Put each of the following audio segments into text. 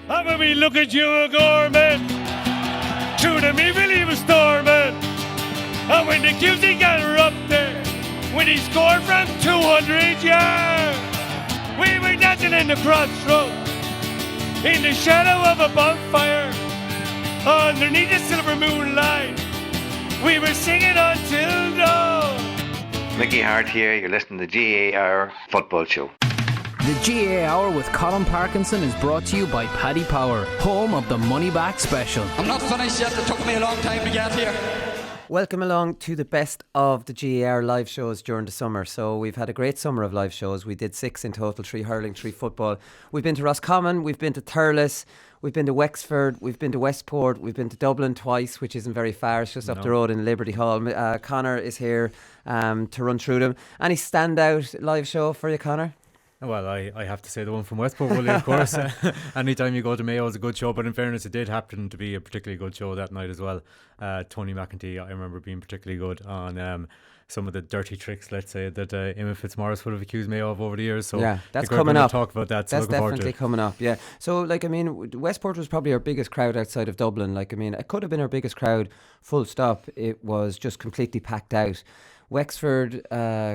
And when we look at you, Gorman, through the middle he was storming. And when the Cusie got up there, when he scored from 200 yards, we were dancing in the crossroads, in the shadow of a bonfire, underneath the silver moonlight, we were singing until dawn. Mickey Hart here, you're listening to the GAA Hour Football Show. The GAA Hour with Colin Parkinson is brought to you by Paddy Power, home of the Money Back Special. I'm not finished yet, it took me a long time to get here. Welcome along to the best of the GAA Hour live shows during the summer. So we've had a great summer of live shows. We did 6 in total, 3 hurling, 3 football. We've been to Roscommon, we've been to Thurles, we've been to Wexford, we've been to Westport, we've been to Dublin twice, which isn't very far. It's just up the road in Liberty Hall. Conor is here to run through them. Any standout live show for you, Conor? Well, I have to say the one from Westport, Wooly, of course. Anytime you go to Mayo, it's a good show. But in fairness, it did happen to be a particularly good show that night as well. Tony McEntee, I remember being particularly good on some of the dirty tricks, let's say, that Emma Fitzmaurice would have accused Mayo of over the years. So yeah, that's coming up. Talk about that. So that's definitely coming up. Yeah. So, Westport was probably our biggest crowd outside of Dublin. It could have been our biggest crowd. Full stop. It was just completely packed out. Wexford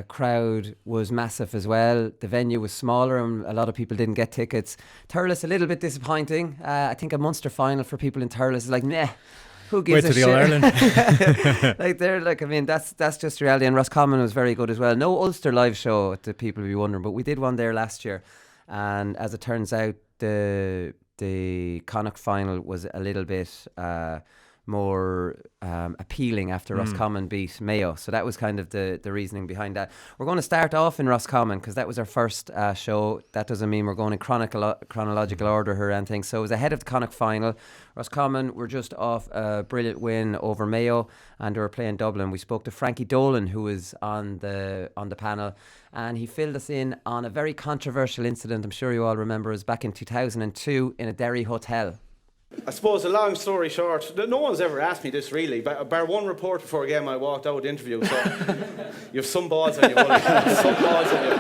crowd was massive as well. The venue was smaller and a lot of people didn't get tickets. Thurles a little bit disappointing. I think a Munster final for people in Thurles is like, nah, who gives a shit? Ireland. That's just reality. And Roscommon was very good as well. No Ulster live show, to people be wondering, but we did one there last year. And as it turns out, the Connacht final was a little bit more appealing after Roscommon beat Mayo. So that was kind of the reasoning behind that. We're going to start off in Roscommon because that was our first show. That doesn't mean we're going in chronological order here and things. So it was ahead of the Connacht final. Roscommon were just off a brilliant win over Mayo and they were playing Dublin. We spoke to Frankie Dolan, who was on the panel, and he filled us in on a very controversial incident. I'm sure you all remember. It was back in 2002 in a Derry hotel. I suppose, a long story short, no one's ever asked me this really, bar one report before a game I walked out of the interview, so you have some balls on you, Wooly. Some balls on you.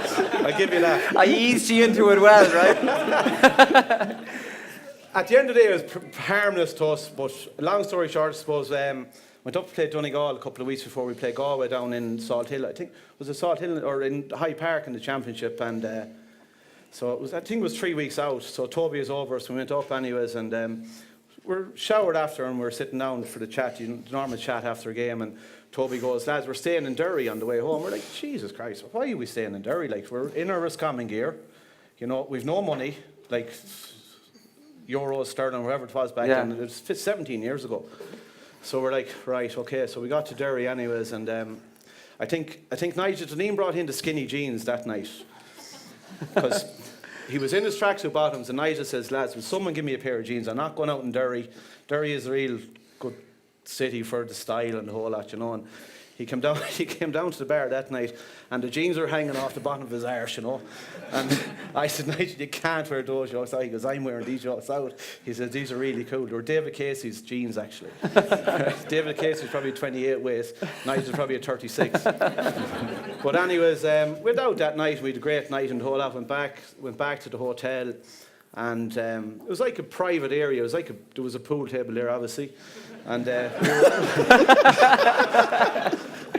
I'll give you that. I eased you into it well, right? At the end of the day, it was harmless to us, but long story short, I suppose, went up to play Donegal a couple of weeks before we played Galway down in Salt Hill. I think, was it Salt Hill or in High Park in the championship, and so it was, I think it was 3 weeks out. So Toby is over, so we went up anyways, and we're showered after, and we're sitting down for the chat, the normal chat after a game, and Toby goes, lads, we're staying in Derry on the way home. We're like, Jesus Christ, why are we staying in Derry? Like, we're in our Roscommon gear, we've no money, like euros, sterling, whatever it was back then. It was 17 years ago. So we're like, right, okay. So we got to Derry anyways, and I think Nigel Deneen brought in the skinny jeans that night. Because he was in his tracksuit bottoms, and Nigel says, lads, will someone give me a pair of jeans? I'm not going out in Derry. Derry is a real good city for the style and the whole lot, and he came down to the bar that night, and the jeans were hanging off the bottom of his arse, and I said, Nigel, you can't wear those jokes out. He goes, I'm wearing these jokes out. He says, these are really cool. They were David Casey's jeans, actually. David Casey's probably 28 waist, Nigel's probably a 36. But anyways, went out that night. We had a great night, and the whole lot went back to the hotel, and it was like a private area. It was like there was a pool table there, obviously, and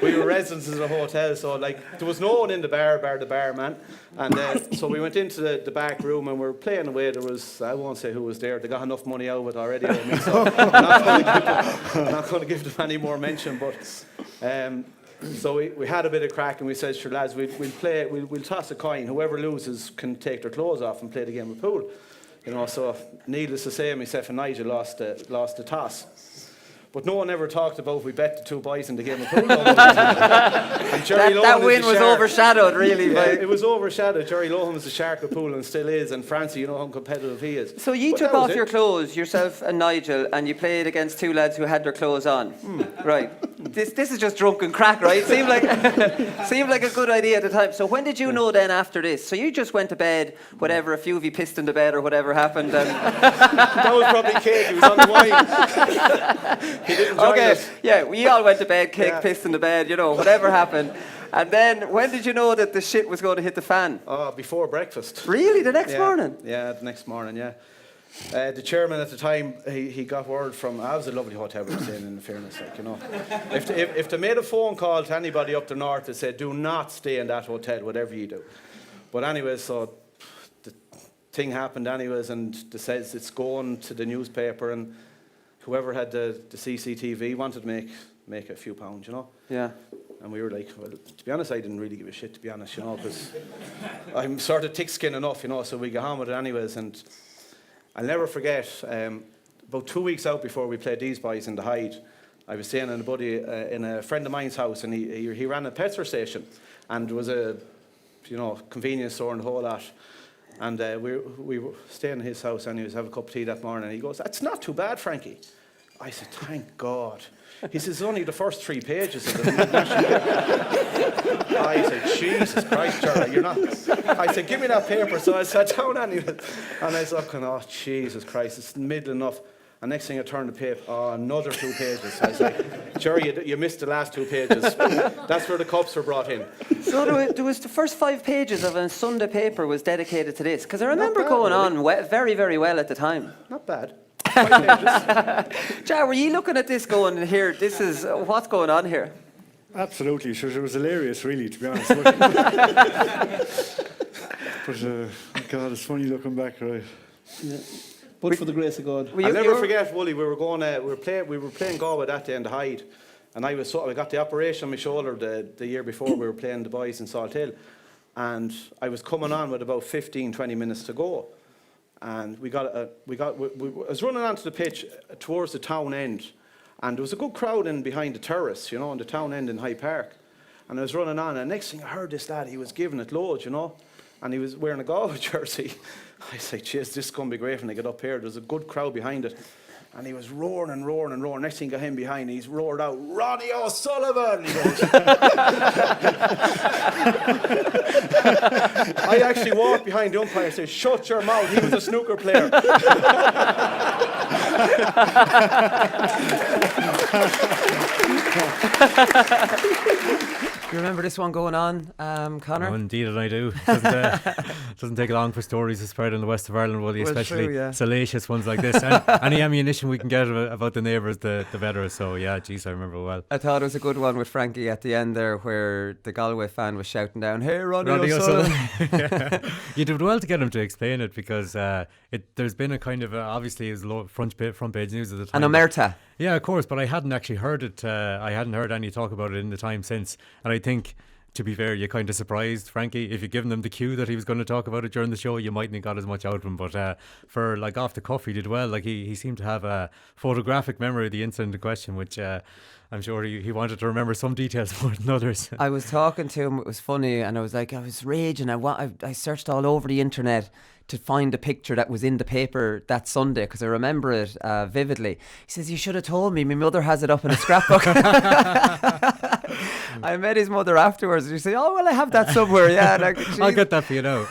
we were residents of the hotel, so there was no one in the bar the barman, and so we went into the back room and we were playing away. There was, I won't say who was there. They got enough money out of it already. So I'm not going to give them any more mention, but. So we had a bit of crack, and we said, sure lads, we'll toss a coin. Whoever loses can take their clothes off and play the game of pool. So needless to say, myself and Nigel lost the toss. But no one ever talked about we bet the 2 boys in the game of pool. That win was overshadowed, really. Yeah, it was overshadowed. Jerry Lohan was the shark of pool and still is, and Francie, you know how competitive he is. So you took off your clothes, yourself and Nigel, and you played against 2 lads who had their clothes on. Right. This is just drunken crack, right? Seemed like a good idea at the time. So when did you know then after this? So you just went to bed, whatever, a few of you pissed in the bed or whatever happened. That was probably cake. He was on the wine. He didn't join us. Yeah, we all went to bed, cake, pissed in the bed, whatever happened. And then, when did you know that the shit was going to hit the fan? Before breakfast. Really? The next morning? Yeah, the next morning, yeah. The chairman at the time, he got word from, it was a lovely hotel we were staying in fairness, like, you know. If they made a phone call to anybody up the north, they said, do not stay in that hotel, whatever you do. But anyways, so the thing happened anyways, and they says it's going to the newspaper, and whoever had the CCTV wanted to make a few pounds, you know. Yeah. And we were like, well, to be honest, I didn't really give a shit, to be honest, you know, because I'm sort of thick-skinned enough, you know, so we got on with it anyways. And I'll never forget, about 2 weeks out before we played these boys in the Hyde, I was staying in a friend of mine's house, and he ran a petrol station, and there was a, you know, convenience store and the whole lot. And we were staying in his house, and he was having a cup of tea that morning, and he goes, "That's not too bad, Frankie." I said, "Thank God." He says, "It's only the first 3 pages of the national paper." I said, "Jesus Christ, Charlie, you're not..." I said, "Give me that paper." So I sat down anyway, and I was looking, oh, Jesus Christ, it's middle enough. And next thing I turned the paper, oh, another 2 pages. I was like, "Jerry, you missed the last 2 pages." That's where the cups were brought in. So there was the first 5 pages of a Sunday paper was dedicated to this, because I remember going on very, very well at the time. Not bad. 5 pages. Jar, were you looking at this going, here, this is, what's going on here? Absolutely, sure. It was hilarious, really, to be honest. But God, it's funny looking back, right? Yeah. But for the grace of God. I'll never forget, Wooly, we were playing Galway that day in the Hyde, and I got the operation on my shoulder the year before we were playing the boys in Salt Hill, and I was coming on with about 15-20 minutes to go, and I was running onto the pitch towards the town end, and there was a good crowd in behind the terrace, you know, on the town end in High Park, and I was running on, and next thing I heard this lad, he was giving it loads, you know, and he was wearing a Galway jersey. I said, "Jeez, this is going to be great when I get up here." There's a good crowd behind it. And he was roaring and roaring and roaring. Next thing I got him behind, he's roared out, "Ronnie O'Sullivan!" He goes. I actually walked behind the umpire and said, "Shut your mouth, he was a snooker player." You remember this one going on, Conor? Oh, indeed, and I do. Doesn't take long for stories to spread in the west of Ireland, Wooly, especially true, yeah. salacious ones like this. And any ammunition we can get about the neighbours, the better. So, yeah, geez, I remember well. I thought it was a good one with Frankie at the end there, where the Galway fan was shouting down, "Hey, Ronnie O'Sullivan." Yeah. You did well to get him to explain it, because there's been a kind of, obviously, it was front page news at the time. An omerta. Yeah, of course, but I hadn't actually heard it. I hadn't heard any talk about it in the time since. And I think, to be fair, you're kind of surprised, Frankie. If you'd given them the cue that he was going to talk about it during the show, you mightn't have got as much out of him. But for, like, off the cuff, he did well. Like, he seemed to have a photographic memory of the incident in question, which I'm sure he wanted to remember some details more than others. I was talking to him, it was funny, and I was like, I was raging. I searched all over the internet to find the picture that was in the paper that Sunday, because I remember it vividly. He says, "You should have told me. My mother has it up in a scrapbook." I met his mother afterwards, and she said, "Oh, well, I have that somewhere." Yeah, like, I'll get that for you now.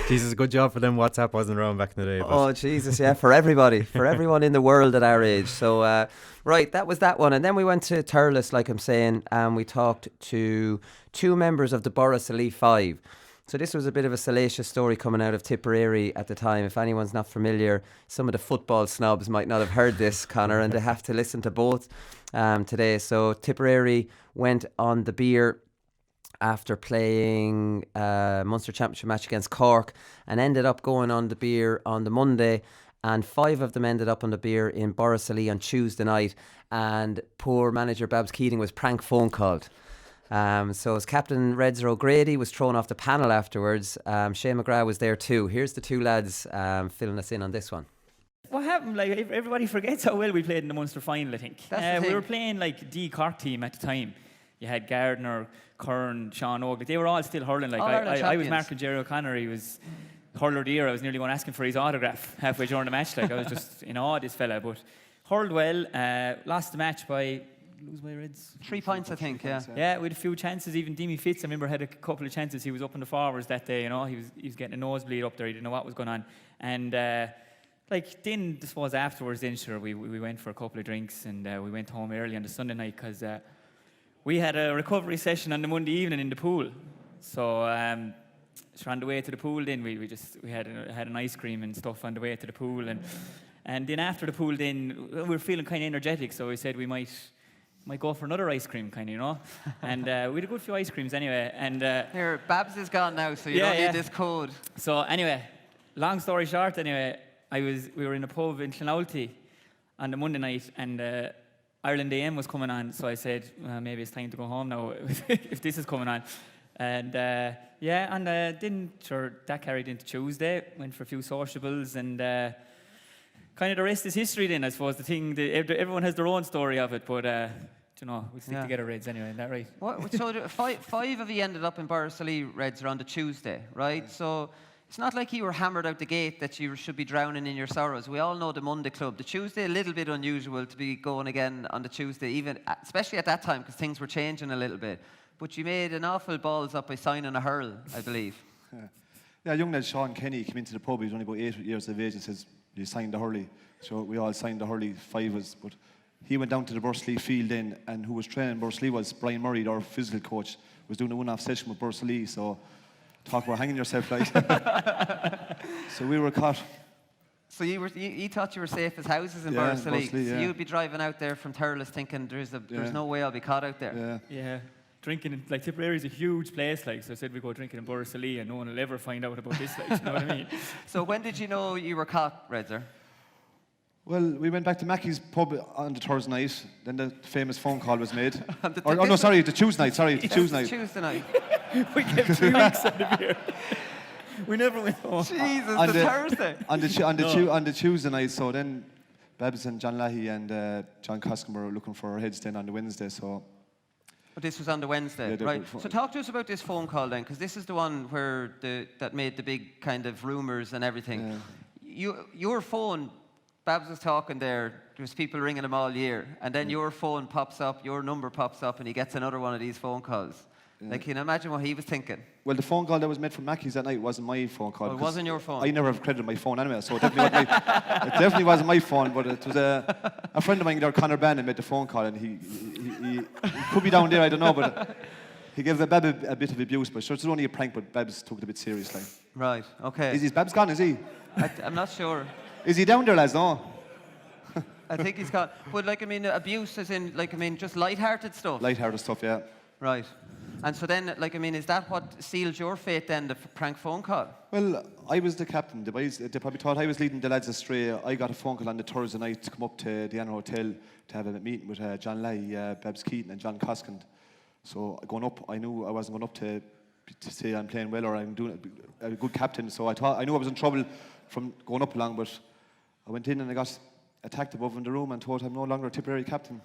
Jesus, good job for them. WhatsApp wasn't around back in the day. But. Oh, Jesus, yeah, for everybody, for everyone in the world at our age. So, right, that was that one. And then we went to Thurles, like I'm saying, and we talked to 2 members of the Borris Elite 5. So this was a bit of a salacious story coming out of Tipperary at the time. If anyone's not familiar, some of the football snobs might not have heard this, Conor, and they have to listen to both today. So Tipperary went on the beer after playing a Munster Championship match against Cork, and ended up going on the beer on the Monday, and 5 of them ended up on the beer in Borris Elite on Tuesday night, and poor manager Babs Keating was prank phone called. So as Captain Reds O'Grady was thrown off the panel afterwards, Shane McGrath was there too. Here's the 2 lads filling us in on this one. What happened? Like, everybody forgets how well we played in the Munster final, I think. We were playing like the Cork team at the time. You had Gardner, Kern, Sean Oak. They were all still hurling. Like I was marking Jerry O'Connor. He was hurler of the year. I was nearly going asking for his autograph halfway during the match. Like, I was just in awe of this fella. But hurled well. Lost the match by... Lose by Reds. 3 points, I think, yeah. Yeah, we had a few chances. Even Demi Fitz, I remember, had a couple of chances. He was up in the forwards that day, you know. He was getting a nosebleed up there. He didn't know what was going on. And, then, I suppose afterwards, then, sure, we went for a couple of drinks, and we went home early on the Sunday night, because we had a recovery session on the Monday evening in the pool. So so on the way to the pool, then we had an ice cream and stuff on the way to the pool, and then after the pool, then we were feeling kind of energetic, so we said we might go for another ice cream, kind of, you know. And we had a good few ice creams anyway. And here, Babs is gone now, so you don't need this code. So anyway, long story short, anyway, we were in a pub in Clonalty on the Monday night, and Ireland AM was coming on, so I said, well, maybe it's time to go home now if this is coming on. And then sure, that carried into Tuesday, went for a few sociables, and kind of the rest is history then, I suppose. The thing, everyone has their own story of it, but you know, we stick together, Reds, anyway, isn't that right? So five of you ended up in Borrisoleigh, Reds, on the Tuesday, right? So it's not like you were hammered out the gate that you should be drowning in your sorrows. We all know the Monday Club. The Tuesday, a little bit unusual to be going again on the Tuesday, even especially at that time, because things were changing a little bit. But you made an awful balls up by signing a hurl, I believe. Yeah, young lad Sean Kenny came into the pub. He was only about 8 years of age and says, "You signed the hurley." So we all signed the hurley, 5 of us. But he went down to the Borrisoleigh field then, and who was training Borrisoleigh was Brian Murray, our physical coach, was doing a one-off session with Borrisoleigh. So talk about hanging yourself, like. So we were caught. So you thought you were safe as houses in Borrisoleigh. So you'd be driving out there from Thurles thinking there's no way I'll be caught out there. Yeah. Drinking in, like, Tipperary is a huge place, like, so I said we go drinking in Borrisoleigh and no one will ever find out about this, like, you know what I mean? So when did you know you were caught, Redzer? Well, we went back to Mackie's pub on the Thursday night. Then the famous phone call was made. The Tuesday night. Sorry, the Tuesday night. Tuesday night. We kept 3 weeks out of here. We never went home. Jesus, on the Thursday. On the Tuesday night, so then Babs and John Leahy and John Coskin were looking for our heads then on the Wednesday, so... But this was on the Wednesday, right? So talk to us about this phone call then, because this is the one where that made the big kind of rumours and everything. Yeah. Your phone, Babs was talking there was people ringing him all year, and then your phone pops up, your number pops up, and he gets another one of these phone calls. Yeah. Like, can you imagine what he was thinking? Well, the phone call that was made from Mackie's that night wasn't my phone call. Well, it wasn't your phone. I never have credited my phone anyway, so it definitely wasn't my phone, but it was a friend of mine there, Conor Heneghan, made the phone call, and he could be down there, I don't know, but he gave Babs a bit of abuse, but sure, it's only a prank, but Babs took it a bit seriously. Right, okay. Is Babs gone, is he? I'm not sure. Is he down there, lads? No? I think he's gone. But, like, I mean, abuse as in, like, I mean, just light-hearted stuff? Light-hearted stuff, yeah. Right. And so then, like, I mean, is that what sealed your fate then, the prank phone call? Well, I was the captain. They probably thought I was leading the lads astray. I got a phone call on the Thursday night to come up to the Anna Hotel to have a meeting with John Leahy, Babs Keaton and John Coskin. So going up, I knew I wasn't going up to say I'm playing well or I'm doing a good captain. So I knew I was in trouble from going up along, but I went in and I got attacked above in the room and told I'm no longer a Tipperary captain.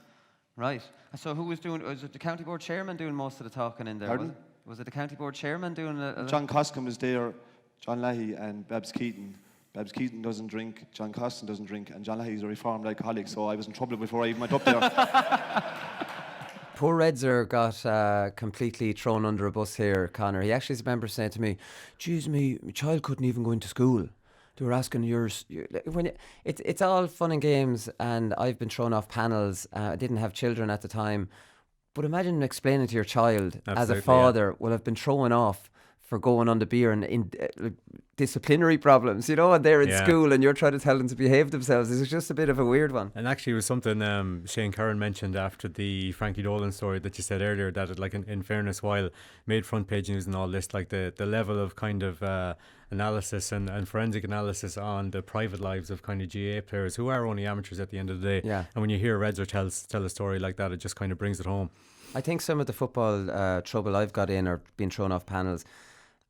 Right. So who was it the county board chairman doing most of the talking in there? Pardon? Was it the county board chairman doing John Coskin was there, John Leahy and Babs Keaton. Babs Keaton doesn't drink, John Coskin doesn't drink, and John Leahy is a reformed alcoholic, so I was in trouble before I even went up there. Poor Redzer got completely thrown under a bus here, Conor. He actually remembers saying to me, "Geez, my child couldn't even go into school. They were asking it's all fun and games, and I've been thrown off panels. I didn't have children at the time, but imagine explaining to your child as a father, well, I've been thrown off for going on the beer and in disciplinary problems, you know, and they're in school and you're trying to tell them to behave themselves. It's just a bit of a weird one. And actually it was something Shane Curran mentioned after the Frankie Dolan story that you said earlier, that it, like in fairness, while made front page news and all this, like the level of kind of analysis and forensic analysis on the private lives of kind of GAA players who are only amateurs at the end of the day. Yeah. And when you hear Redzer tell a story like that, it just kind of brings it home. I think some of the football trouble I've got in or been thrown off panels,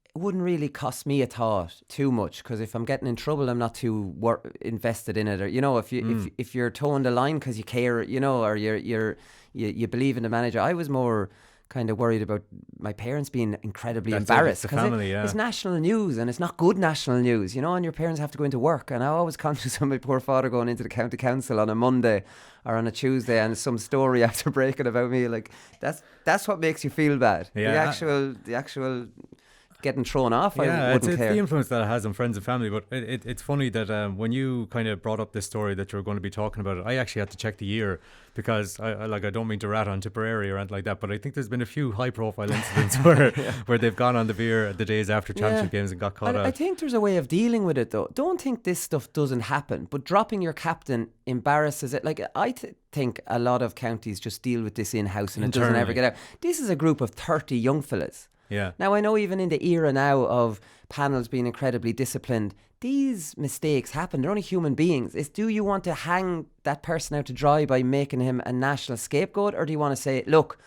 it wouldn't really cost me a thought too much, because if I'm getting in trouble, I'm not too invested in it. Or, you know, if you're towing the line because you care, you know, or you believe in the manager. I was more kind of worried about my parents being incredibly embarrassed, because it's national news and it's not good national news, you know, and your parents have to go into work. And I'm always conscious of my poor father going into the county council on a Monday or on a Tuesday and some story after breaking about me. Like that's what makes you feel bad. Yeah. The actual getting thrown off, I it's wouldn't care. the influence that it has on friends and family. But it's funny that when you kind of brought up this story that you were going to be talking about it, I actually had to check the year, because I don't mean to rat on Tipperary or anything like that, but I think there's been a few high-profile incidents where they've gone on the beer the days after championship games and got caught out. I think there's a way of dealing with it, though. Don't think this stuff doesn't happen, but dropping your captain embarrasses it. Like, I think a lot of counties just deal with this in-house and it doesn't ever get out. This is a group of 30 young fellas. Yeah. Now, I know even in the era now of panels being incredibly disciplined, these mistakes happen. They're only human beings. Do you want to hang that person out to dry by making him a national scapegoat, or do you want to say, look,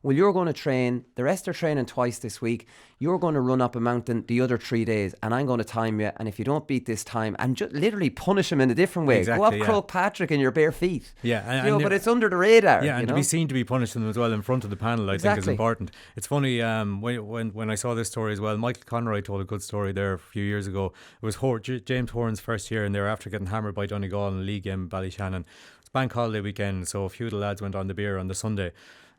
well, you're going to train, the rest are training twice this week, you're going to run up a mountain the other 3 days, and I'm going to time you, and if you don't beat this time, and just literally punish him in a different way. Go up Croke Patrick in your bare feet. Yeah, but it's under the radar. Yeah, and to be seen to be punishing them as well in front of the panel, I think is important. It's funny, when I saw this story as well, Michael Conroy told a good story there a few years ago. It was James Horan's first year, and they were after getting hammered by Donegal in a league game in Ballyshannon. It's bank holiday weekend, so a few of the lads went on the beer on the Sunday.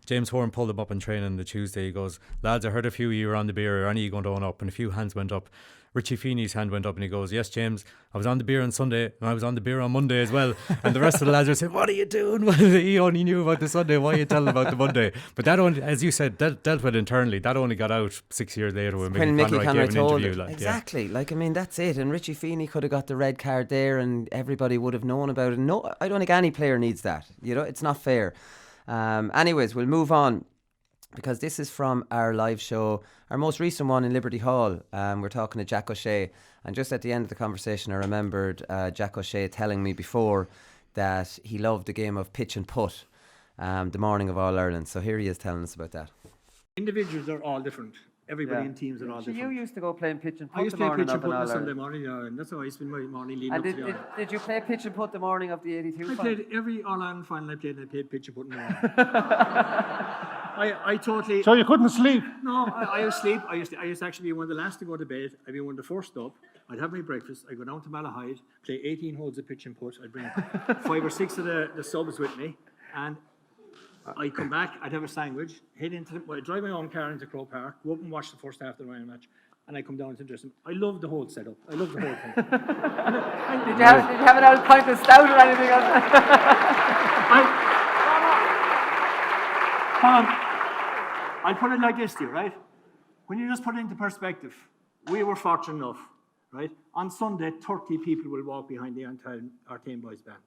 James Horan pulled them up in training the Tuesday. He goes, lads, I heard a few of you were on the beer. Are any of you going to own up? And a few hands went up. Richie Feeney's hand went up and he goes, yes, James, I was on the beer on Sunday and I was on the beer on Monday as well. And the rest of the lads were saying, what are you doing? He only knew about the Sunday. Why are you telling about the Monday? But that only, as you said, dealt with internally. That only got out 6 years later when Mickey Conroy gave an interview. Exactly. That's it. And Richie Feeney could have got the red card there and everybody would have known about it. No, I don't think any player needs that. It's not fair. Anyways, we'll move on, because this is from our live show, our most recent one in Liberty Hall. We're talking to Jack O'Shea, and just at the end of the conversation I remembered Jack O'Shea telling me before that he loved the game of pitch and putt the morning of All-Ireland. So here he is telling us about that. Individuals are all different. Everybody in teams are all different. You used to go playing pitch and putt. I used to play pitch and putt on Sunday morning, and that's how I spent my morning leading up to the All-Ireland. Did you play pitch and putt the morning of the 82 I played every All-Ireland final I played pitch and putt in the morning. I totally... So you couldn't sleep? No, I was asleep. I used to actually be one of the last to go to bed. I'd be one of the first up. I'd have my breakfast. I'd go down to Malahide, play 18 holes of pitch and putt. I'd bring 5 or 6 of the subs with me, and I'd come back, I'd have a sandwich, I'd drive my own car into Croke Park, go up and watch the first half of the Ryan match, and I'd come down to the dressing room. I loved the whole setup. I loved the whole thing. Did you have an old pint of stout or anything else? I'll put it like this to you, right? When you just put it into perspective, we were fortunate enough, right? On Sunday, 30 people will walk behind the entire Artane Boys band.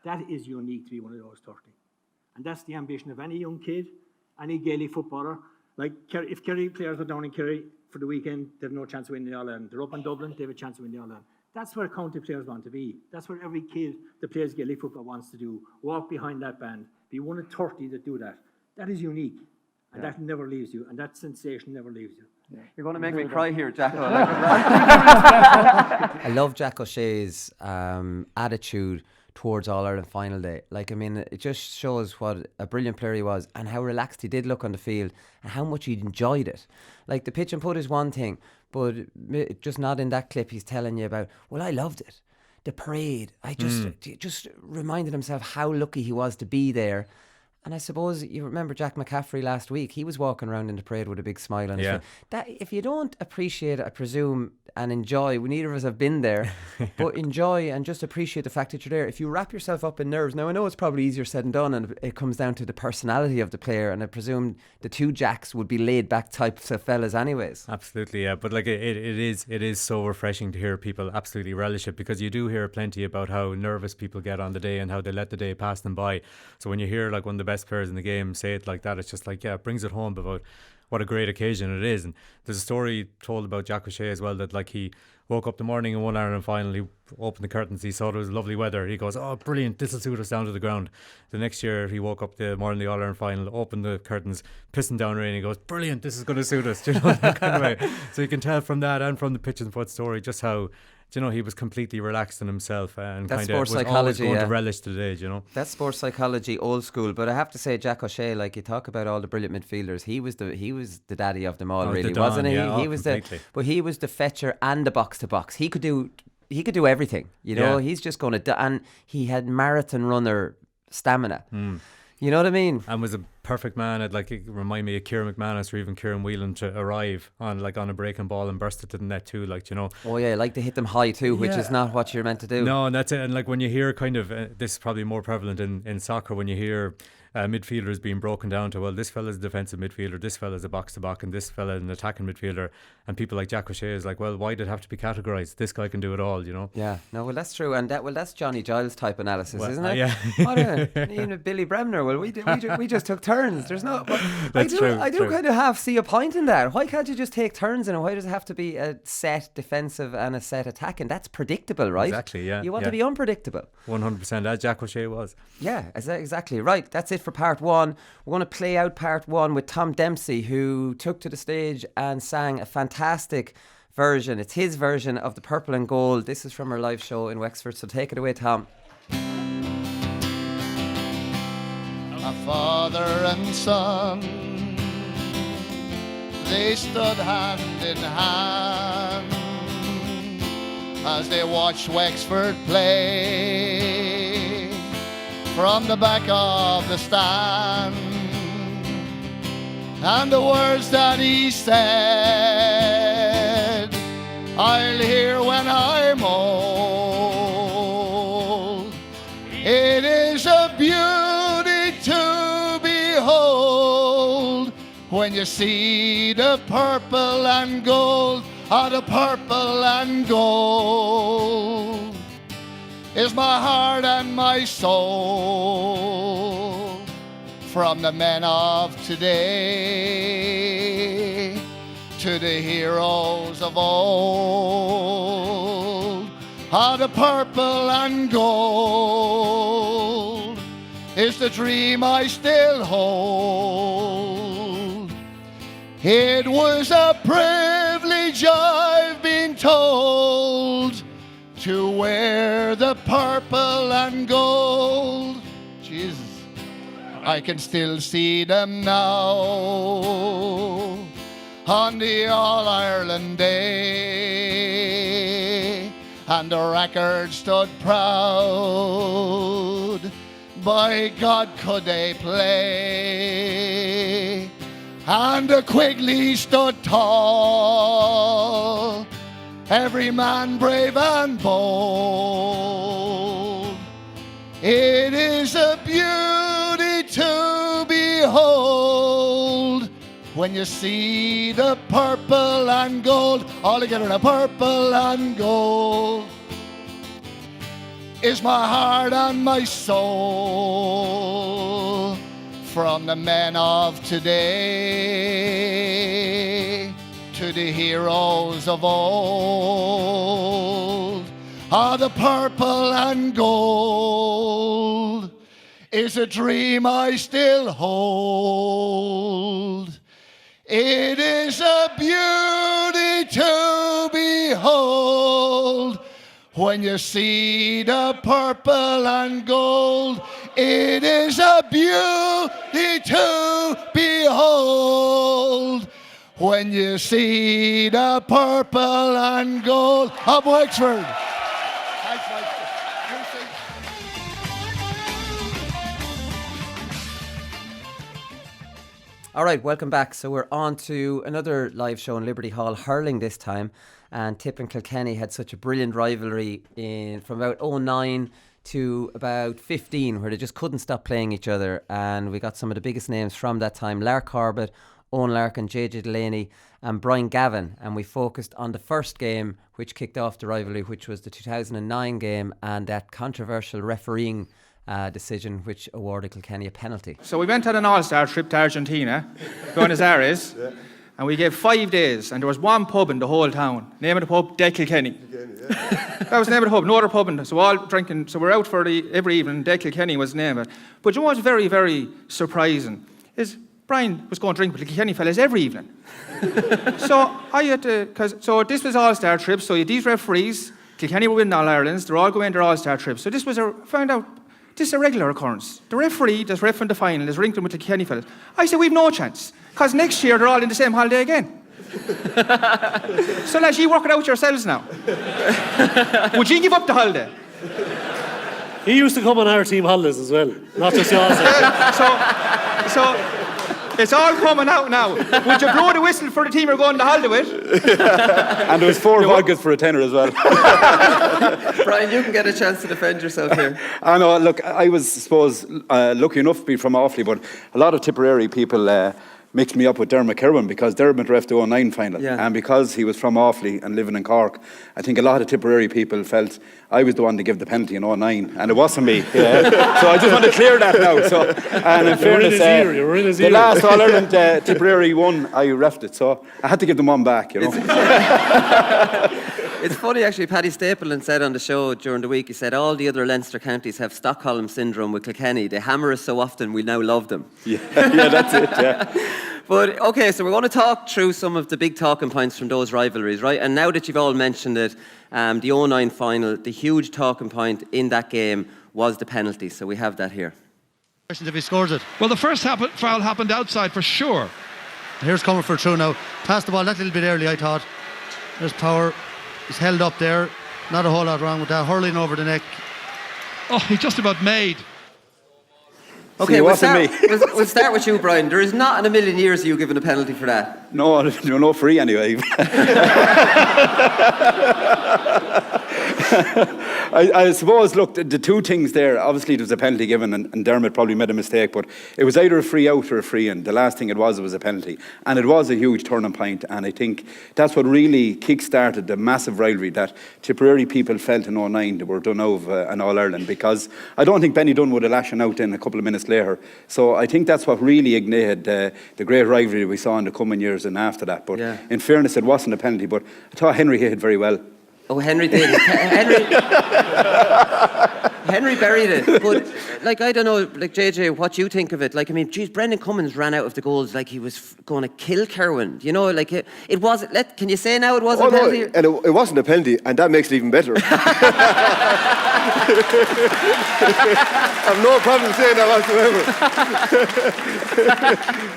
That is unique to be one of those 30. And that's the ambition of any young kid, any Gaelic footballer. Like, if Kerry players are down in Kerry for the weekend, they have no chance of winning the All-Ireland. They're up in Dublin, they have a chance of winning the All-Ireland. That's where county players want to be. That's where every kid that plays Gaelic football wants to do. Walk behind that band. Be one of 30 that do that. That is unique. And that never leaves you. And that sensation never leaves you. Yeah. You're going to make me cry here, Jack. I love Jack O'Shea's attitude towards All-Ireland final day. It just shows what a brilliant player he was and how relaxed he did look on the field and how much he enjoyed it. The pitch and putt is one thing, but just not in that clip he's telling you about, well, I loved it. The parade. Just reminded himself how lucky he was to be there. And I suppose you remember Jack McCaffrey last week. He was walking around in the parade with a big smile on his face. That, if you don't appreciate it, I presume, and enjoy, neither of us have been there, but enjoy and just appreciate the fact that you're there. If you wrap yourself up in nerves, now I know it's probably easier said than done, and it comes down to the personality of the player, and I presume the two Jacks would be laid back types of fellas anyways. Absolutely, yeah. But it is so refreshing to hear people absolutely relish it, because you do hear plenty about how nervous people get on the day and how they let the day pass them by. So when you hear one of the best players in the game say it like that, it's just it brings it home about what a great occasion it is. And there's a story told about Jack O'Shea as well, that he woke up the morning in one Ireland final, he opened the curtains, he saw there was lovely weather, he goes, oh brilliant, this will suit us down to the ground. The next year he woke up the morning of the All-Ireland final, opened the curtains, pissing down rain, he goes, brilliant, this is going to suit us, that kind of way. So you can tell from that and from the pitch and putt story just how he was completely relaxed in himself and kind of was always going to relish the day, That's sports psychology, old school. But I have to say, Jack O'Shea, you talk about all the brilliant midfielders, he was the daddy of them all, really, wasn't he? Yeah, he was he was the fetcher and the box to box. He could do everything, He's just going to and he had marathon runner stamina. You know what I mean? And was a perfect man. It remind me of Kieran McManus or even Kieran Whelan to arrive on a breaking ball and burst it to the net too. Oh yeah, like to hit them high too, which is not what you're meant to do. No, and that's it. And when you hear kind of this is probably more prevalent in soccer, when you hear midfielders being broken down to, well, this fella's a defensive midfielder, this fella's a box-to-box, and this fella an attacking midfielder, and people like Jack O'Shea is like, well, why did it have to be categorised? This guy can do it all, Yeah, no, well, that's true, and that's Johnny Giles type analysis, isn't it? Yeah. Even Billy Bremner, well, we just took turns. There's no. That's true. I do kind of half see a point in that. Why can't you just take turns in it? Why does it have to be a set defensive and a set attacking? That's predictable, right? Exactly, yeah. You want to be unpredictable. 100%, as Jack O'Shea was. Yeah, exactly. Right, that's it for part one. We're going to play out part one with Tom Dempsey, who took to the stage and sang a fantastic version. It's his version of the Purple and Gold. This is from our live show in Wexford, so take it away, Tom. A father and son, they stood hand in hand as they watched Wexford play from the back of the stand. And the words that he said, I'll hear when I'm old. It is a beauty to behold when you see the purple and gold. The purple and gold is my heart and my soul. From the men of today to the heroes of old, the purple and gold is the dream I still hold. It was a privilege, I've been told, to wear the purple and gold. Jesus, I can still see them now on the All-Ireland Day, and the record stood proud. By God, could they play? And the Quigley stood tall, every man brave and bold. It is a beauty to behold when you see the purple and gold. All together, the purple and gold is my heart and my soul. From the men of today to the heroes of old, the purple and gold is a dream I still hold. It is a beauty to behold when you see the purple and gold. It is a beauty to behold when you see the purple and gold of Wexford. All right, welcome back. So we're on to another live show in Liberty Hall, hurling this time. And Tip and Kilkenny had such a brilliant rivalry from about 2009 to about 15, where they just couldn't stop playing each other. And we got some of the biggest names from that time: Lark Corbett, Owen Larkin, JJ Delaney and Brian Gavin. And we focused on the first game which kicked off the rivalry, which was the 2009 game, and that controversial refereeing decision which awarded Kilkenny a penalty. So we went on an all-star trip to Argentina, Buenos Aires, and we gave 5 days, and there was one pub in the whole town. Name of the pub, Dead Kilkenny. That was the name of the pub, no other pub. So all drinking, so we're out for every evening. Dead Kilkenny was the name of it. But you know what's very, very surprising is Brian was going to drink with the Kilkenny fellas every evening. So I had to, so this was all-star trip. So you had these referees, Kilkenny were winning All Irelands. They're all going their all-star trip. So this was found out. This is a regular occurrence. The referee that's refereeing the final is ringing with the Kilkenny fellas. I said, we've no chance, because next year they're all in the same holiday again. So lads, you work it out yourselves now. Would you give up the holiday? He used to come on our team holidays as well, not just yours. So it's all coming out now. Would you blow the whistle for the team you're going to holiday with? And there was 4 vodkas for a tenner as well. Brian, you can get a chance to defend yourself here. I know, look, I was, suppose, lucky enough to be from Offaly, but a lot of Tipperary people mixed me up with Dermot Kirwan because Dermot ref the 09 final. Yeah. And because he was from Offaly and living in Cork, I think a lot of Tipperary people felt I was the one to give the penalty in 09, and it wasn't me. Yeah. So I just want to clear that now. So, and in fairness, the last All-Ireland Tipperary won, I refed it, so I had to give them one back, you know. It's funny, actually, Paddy Stapleton said on the show during the week, he said, all the other Leinster counties have Stockholm syndrome with Kilkenny. They hammer us so often, we now love them. Yeah, that's it, yeah. But, okay, so we're going to talk through some of the big talking points from those rivalries, right? And now that you've all mentioned it, the 09 final, the huge talking point in that game was the penalty. So we have that here. Questions if he scores it. Well, the first foul happened outside for sure. Here's coming for through now. Passed the ball that little bit early, I thought. There's Power. He's held up there. Not a whole lot wrong with that. Hurling over the neck. Oh, he just about made. Okay, we'll start with you, Brian. There is not in a million years you given a penalty for that. No, you're no free anyway. I suppose, look, the two things there, obviously there was a penalty given and Dermot probably made a mistake, but it was either a free out or a free in. The last thing it was a penalty. And it was a huge turning point, and I think that's what really kick-started the massive rivalry that Tipperary people felt in 09 they were done over an All-Ireland, because I don't think Benny Dunn would have lashed out in a couple of minutes later. So I think that's what really ignited the great rivalry we saw in the coming years and after that. But in fairness, it wasn't a penalty, but I thought Henry hit it very well. Oh, Henry did. Henry buried it. But, like, I don't know, like, JJ, what you think of it? Like, I mean, geez, Brendan Cummins ran out of the goals like he was going to kill Kerwin. You know, like, it wasn't... Can you say now it wasn't a penalty? No, and it wasn't a penalty, and that makes it even better. I've no problem saying that whatsoever.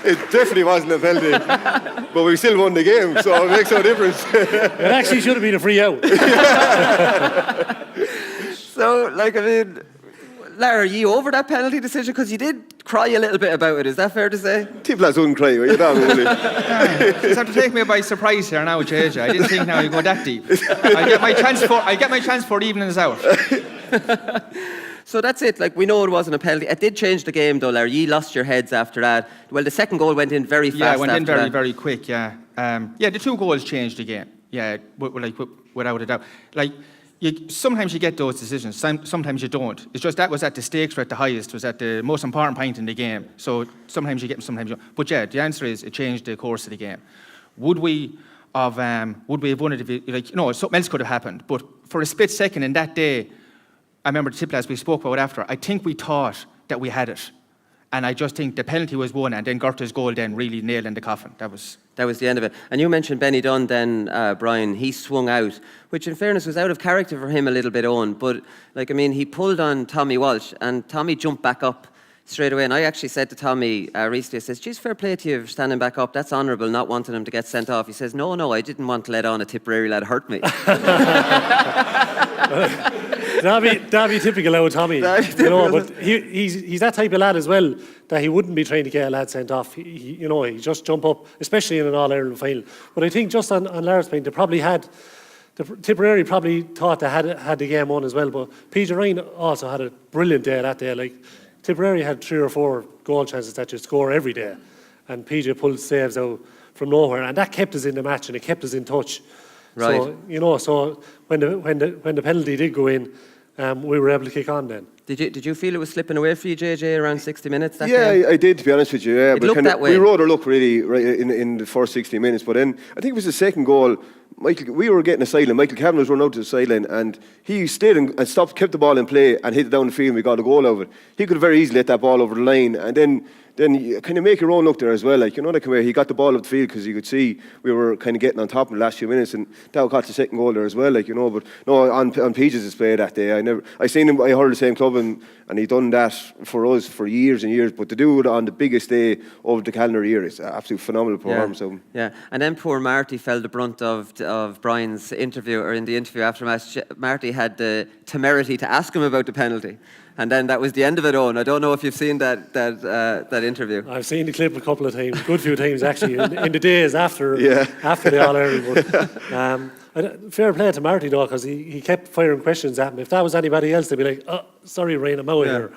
It definitely wasn't a penalty. But we still won the game, so it makes no difference. It actually should have been a free out. So, like, I mean, Lara, are you over that penalty decision? Because you did cry a little bit about it. Is that fair to say? Tip lads wouldn't cry, you know, really. You have to take me by surprise here now, JJ. I didn't think now you'd go that deep. I get my chance for the evenings out. So that's it. Like, we know it wasn't a penalty. It did change the game, though, Larry. You lost your heads after that. Well, the second goal went in very fast. Yeah, it went in very, very quick. Yeah, the 2 goals changed the game. Yeah, without a doubt. Like, sometimes you get those decisions. Sometimes you don't. It's just that was at the stakes were at the highest. Was at the most important point in the game. So sometimes you get them, sometimes you don't. But yeah, the answer is it changed the course of the game. Would we have won it if something else could have happened? But for a split second in that day, I remember the tip lads we spoke about after, I think we thought that we had it. And I just think the penalty was won, and then Gerta's goal then really nailed in the coffin. That was the end of it. And you mentioned Benny Dunn then, Brian. He swung out, which in fairness was out of character for him a little bit, Owen. But, like, I mean, he pulled on Tommy Walsh, and Tommy jumped back up straight away. And I actually said to Tommy recently, I says, geez, fair play to you for standing back up. That's honourable, not wanting him to get sent off. He says, no, I didn't want to let on a Tipperary lad hurt me. That'd be typical of Tommy, but he's that type of lad as well, that he wouldn't be trying to get a lad sent off. He just jump up, especially in an All-Ireland final. But I think just on Lara's point, Tipperary probably thought they had the game won as well, but PJ Ryan also had a brilliant day that day. Like, Tipperary had 3 or 4 goal chances that you score every day, and PJ pulled saves out from nowhere, and that kept us in the match and it kept us in touch. Right. So when the penalty did go in, we were able to kick on then. Did you feel it was slipping away for you, JJ, around 60 minutes? That game? I did, to be honest with you. Yeah, it looked that way. We rode our luck really right in the first 60 minutes, but then I think it was the second goal. We were getting a sideline. Michael Cavan was running out to the sideline, and he stayed and stopped, kept the ball in play, and hit it down the field. And we got a goal out of it. He could have very easily let that ball over the line, and then you kind of make your own look there as well. Like, where he got the ball up the field because you could see we were kind of getting on top in the last few minutes, and that got the second goal there as well. But no, on Peage's display that day, I seen him. I heard the same club and he done that for us for years and years. But to do it on the biggest day of the calendar year is an absolute phenomenal performance. Yeah, and then poor Marty felt the brunt of Brian's interview, or in the interview after match. Marty had the temerity to ask him about the penalty. And then that was the end of it, Owen. I don't know if you've seen that interview. I've seen the clip a couple of times, good few times actually, in the days after the All-Ireland. But fair play to Marty though, because he kept firing questions at him. If that was anybody else, they'd be like, "Oh, sorry, Ryan, I'm out here."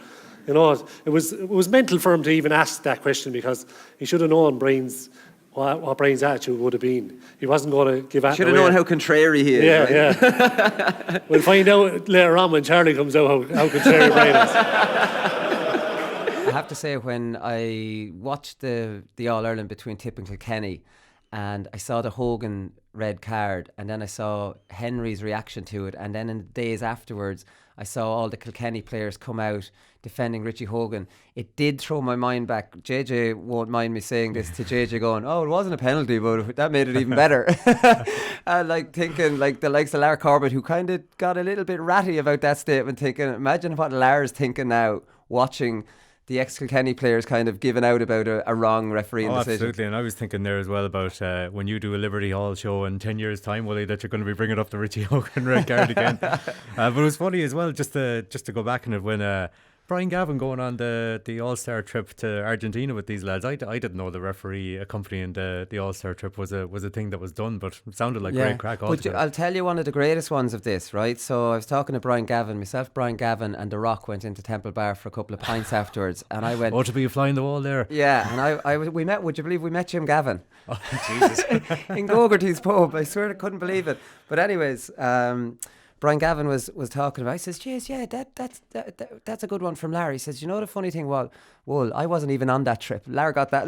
You know, it was mental for him to even ask that question, because he should have known what Brian's attitude would have been. He wasn't going to give out. Should have known how contrary he is. Yeah. We'll find out later on when Charlie comes out how contrary Brian is. I have to say, when I watched the All-Ireland between Tip and Kilkenny, and I saw the Hogan red card, and then I saw Henry's reaction to it, and then in the days afterwards I saw all the Kilkenny players come out defending Richie Hogan, it did throw my mind back. JJ won't mind me saying this to JJ, going, "Oh, it wasn't a penalty, but that made it even better." And like thinking, like the likes of Lar Corbett, who kind of got a little bit ratty about that statement, thinking, imagine what Lar's thinking now, watching the ex-Kilkenny players kind of giving out about a wrong refereeing decision. Absolutely, and I was thinking there as well about when you do a Liberty Hall show in 10 years' time, Willie, that you're going to be bringing up the Richie Hogan red card again. But it was funny as well, just to go back on it, when Brian Gavin going on the All-Star trip to Argentina with these lads. I didn't know the referee accompanying the All-Star trip was a thing that was done, but it sounded like great crack. I'll tell you one of the greatest ones of this, right? So I was talking to Brian Gavin, Brian Gavin and The Rock went into Temple Bar for a couple of pints afterwards, and I went... Oh, to be a fly in the wall there. Yeah, and we met, would you believe we met Jim Gavin? Oh, Jesus. In Gogarty's pub. I swear I couldn't believe it. But anyways... Brian Gavin was talking about. He says, "Jeez, yeah, that's a good one from Larry." He says, "You know the funny thing, well, I wasn't even on that trip. Larry got that."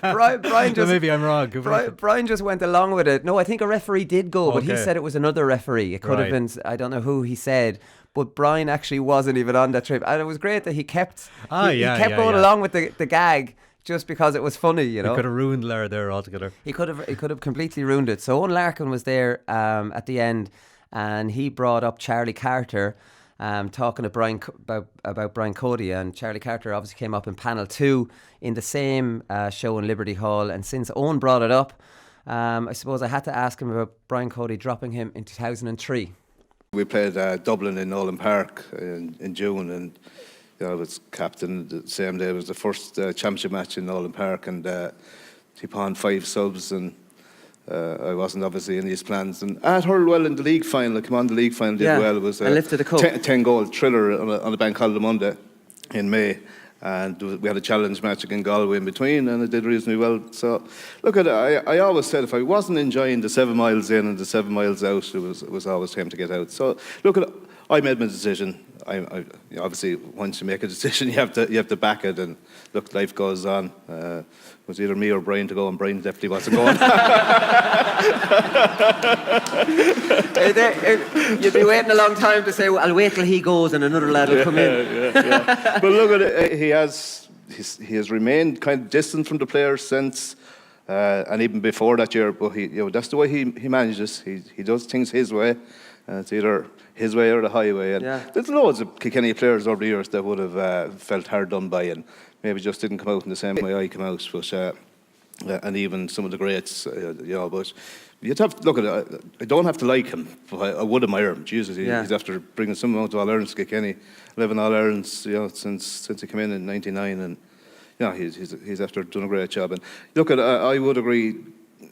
Brian just, maybe I'm wrong. Brian just went along with it. No, I think a referee did go, but he said it was another referee. It could have been, I don't know who he said, but Brian actually wasn't even on that trip, and it was great that he kept going along with the gag. Just because it was funny, you know. He could have ruined Larry there altogether. He could have completely ruined it. So Owen Larkin was there at the end, and he brought up Charlie Carter, talking to Brian about Brian Cody, and Charlie Carter obviously came up in panel 2 in the same show in Liberty Hall. And since Owen brought it up, I suppose I had to ask him about Brian Cody dropping him in 2003. We played Dublin in Nolan Park in June, and I was captain the same day. It was the first championship match in Nolan Park, and he pawned 5 subs, and I wasn't obviously in his plans. And I had hurled well in the league final. I came on the league final, did well. It was a lifted a cup. 10-goal thriller on the bank holiday Monday in May. And we had a challenge match against Galway in between, and it did reasonably well. So, look, I always said if I wasn't enjoying the 7 miles in and the 7 miles out, it was always time to get out. So, look, I made my decision. I obviously, once you make a decision, you have to back it. And look, life goes on. It was either me or Brian to go, and Brian definitely wasn't going. You'd be waiting a long time to say, well, "I'll wait till he goes and another lad will come in." But look at it, he has remained kind of distant from the players since, and even before that year. But that's the way he manages. He does things his way. It's either his way or the highway. And there's loads of Kilkenny players over the years that would have felt hard done by and maybe just didn't come out in the same way I come out. But and even some of the greats, but you'd have to look at it. I don't have to like him, but I would admire him. Jesus, he's after bringing some amount of All-Irelands to Kilkenny, 11 All-Irelands, since he came in '99, and he's after doing a great job. And look at, I would agree.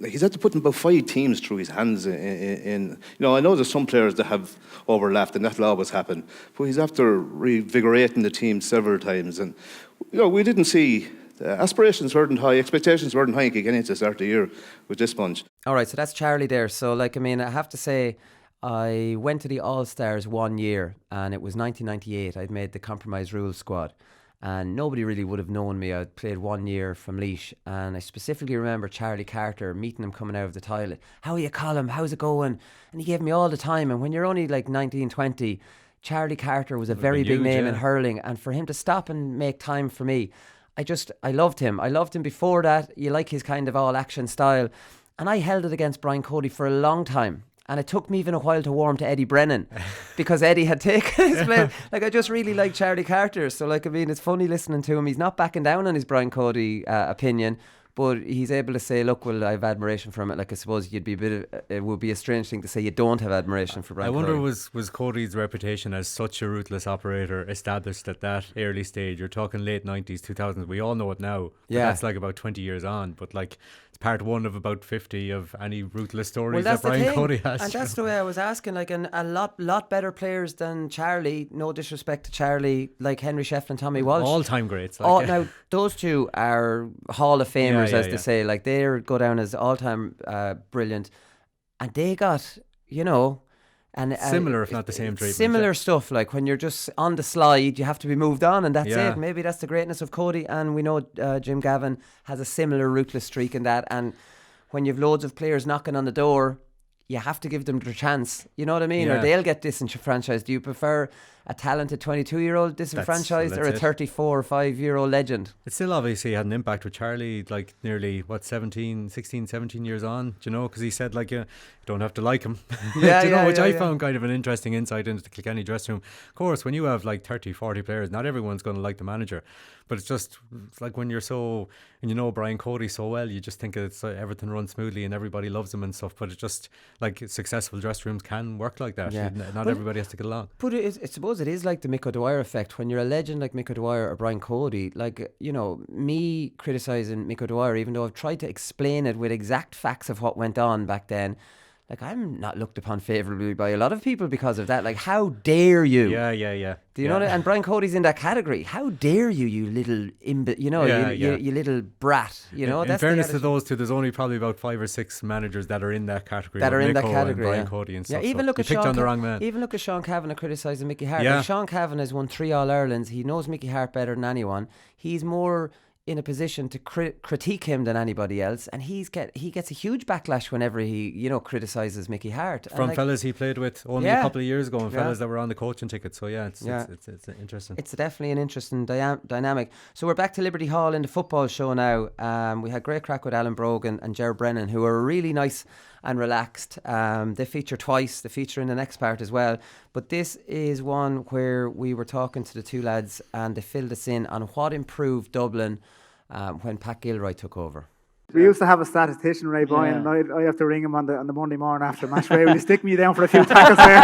He's had to put about 5 teams through his hands in I know there's some players that have overlapped, and that'll always happen, but he's after revigorating the team several times. And we didn't see aspirations weren't high, expectations weren't high getting into the start of the year with this bunch. Alright, so that's Charlie there. So I have to say, I went to the All-Stars one year, and it was 1998. I'd made the compromise rules squad, and nobody really would have known me. I'd played 1 year from Laois, and I specifically remember Charlie Carter, meeting him coming out of the toilet. "How are you, Colm? How's it going?" And he gave me all the time. And when you're only like 19, 20, Charlie Carter was a very big name in hurling, and for him to stop and make time for me, I loved him. I loved him before that. You like his kind of all-action style. And I held it against Brian Cody for a long time. And it took me even a while to warm to Eddie Brennan because Eddie had taken his place. Like, I just really like Charlie Carter. So, like, I mean, it's funny listening to him. He's not backing down on his Brian Cody opinion, but he's able to say, look, well, I have admiration for him. Like, I suppose you'd be it would be a strange thing to say you don't have admiration for Brian Cody. I wonder, was Cody's reputation as such a ruthless operator established at that early stage? You're talking late 90s, 2000s. We all know it now. Yeah. That's like about 20 years on. But like, it's part one of about 50 of any ruthless stories Well, that Brian Cody has. And that's the way I was asking. Like, a lot better players than Charlie. No disrespect to Charlie, like Henry Shefflin and Tommy Walsh. All-time greats. Like, now, those two are Hall of Famers, as they say. Like, they go down as all-time brilliant. And they got, you know... And similar, if not the same treatment. Similar stuff, like when you're just on the slide, you have to be moved on, and that's Yeah. it. Maybe that's the greatness of Cody, and we know Jim Gavin has a similar ruthless streak in that. And when you've loads of players knocking on the door, you have to give them their chance. You know what I mean? Or Yeah. they'll get disenfranchised. Do you prefer a talented 22-year-old disenfranchised or a 34 or 5-year-old legend? It still obviously had an impact with Charlie, like nearly 16, 17 years on, do you know, because he said, like, you don't have to like him. Yeah, do you know, which I yeah. found kind of an interesting insight into the Kilkenny dressing room. Of course, when you have like 30, 40 players, not everyone's going to like the manager, but it's like when you're so, and you know Brian Cody so well, you just think it's everything runs smoothly and everybody loves him and stuff, but it's just like successful dressing rooms can work like that. Yeah. Not everybody has to get along. But I suppose it is like the Mick O'Dwyer effect. When you're a legend like Mick O'Dwyer or Brian Cody, like, you know, me criticising Mick O'Dwyer, even though I've tried to explain it with exact facts of what went on back then, like, I'm not looked upon favourably by a lot of people because of that. Like, how dare you? Yeah. Do you know that? And Brian Cody's in that category. How dare you, you little you little brat. You know. In fairness to those two, there's only probably about 5 or 6 managers that are in that category. That are in that Nico category. And Brian Yeah. Cody and Yeah, stuff. even so look you at picked Sean on the wrong man. Even look at Sean Kavanagh criticising Mickey Hart. Yeah. Like, Sean Kavanagh has won 3 All-Irelands. He knows Mickey Hart better than anyone. He's more in a position to critique him than anybody else, and he gets a huge backlash whenever he, you know, criticises Mickey Hart. From fellas he played with only a couple of years ago, and fellas that were on the coaching ticket. So it's interesting. It's definitely an interesting dynamic. So we're back to Liberty Hall in the football show now. We had great crack with Alan Brogan and Ger Brennan, who are really nice and relaxed. They feature twice. They feature in the next part as well. But this is one where we were talking to the two lads, and they filled us in on what improved Dublin when Pat Gilroy took over. We used to have a statistician, Ray Boyan, and I have to ring him on the Monday morning after match. Ray, will you stick me down for a few tackles there?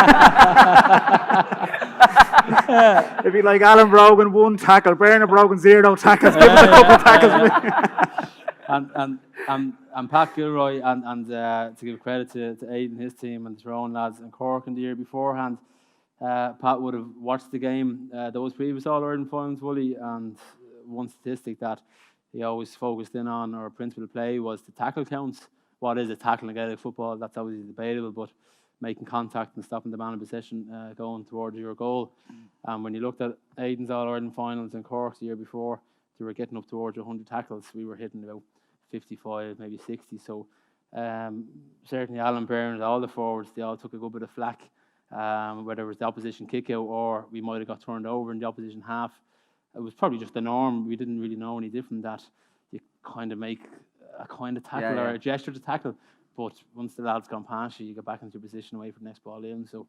It'd be like Alan Brogan 1 tackle, Bernard Brogan 0 tackles. Give him a couple of tackles. and Pat Gilroy and to give credit to Aidan, his team, and the Tyrone lads in Cork in the year beforehand, Pat would have watched the game, those previous All-Ireland finals, Wooly, and one statistic that he always focused in on, or principal play, was the tackle counts. What is a tackle in Gaelic football? That's obviously debatable, but making contact and stopping the man in possession going towards your goal. And when you looked at Aidan's All-Ireland finals in Cork the year before, they were getting up towards 100 tackles. We were hitting about 55, maybe 60. So certainly Alan Byrne, all the forwards, they all took a good bit of flack, whether it was the opposition kick out or we might have got turned over in the opposition half. It was probably just the norm. We didn't really know any different, that you kind of make a kind of tackle or a gesture to tackle. But once the lads gone past you, you get back into your position away from the next ball in. So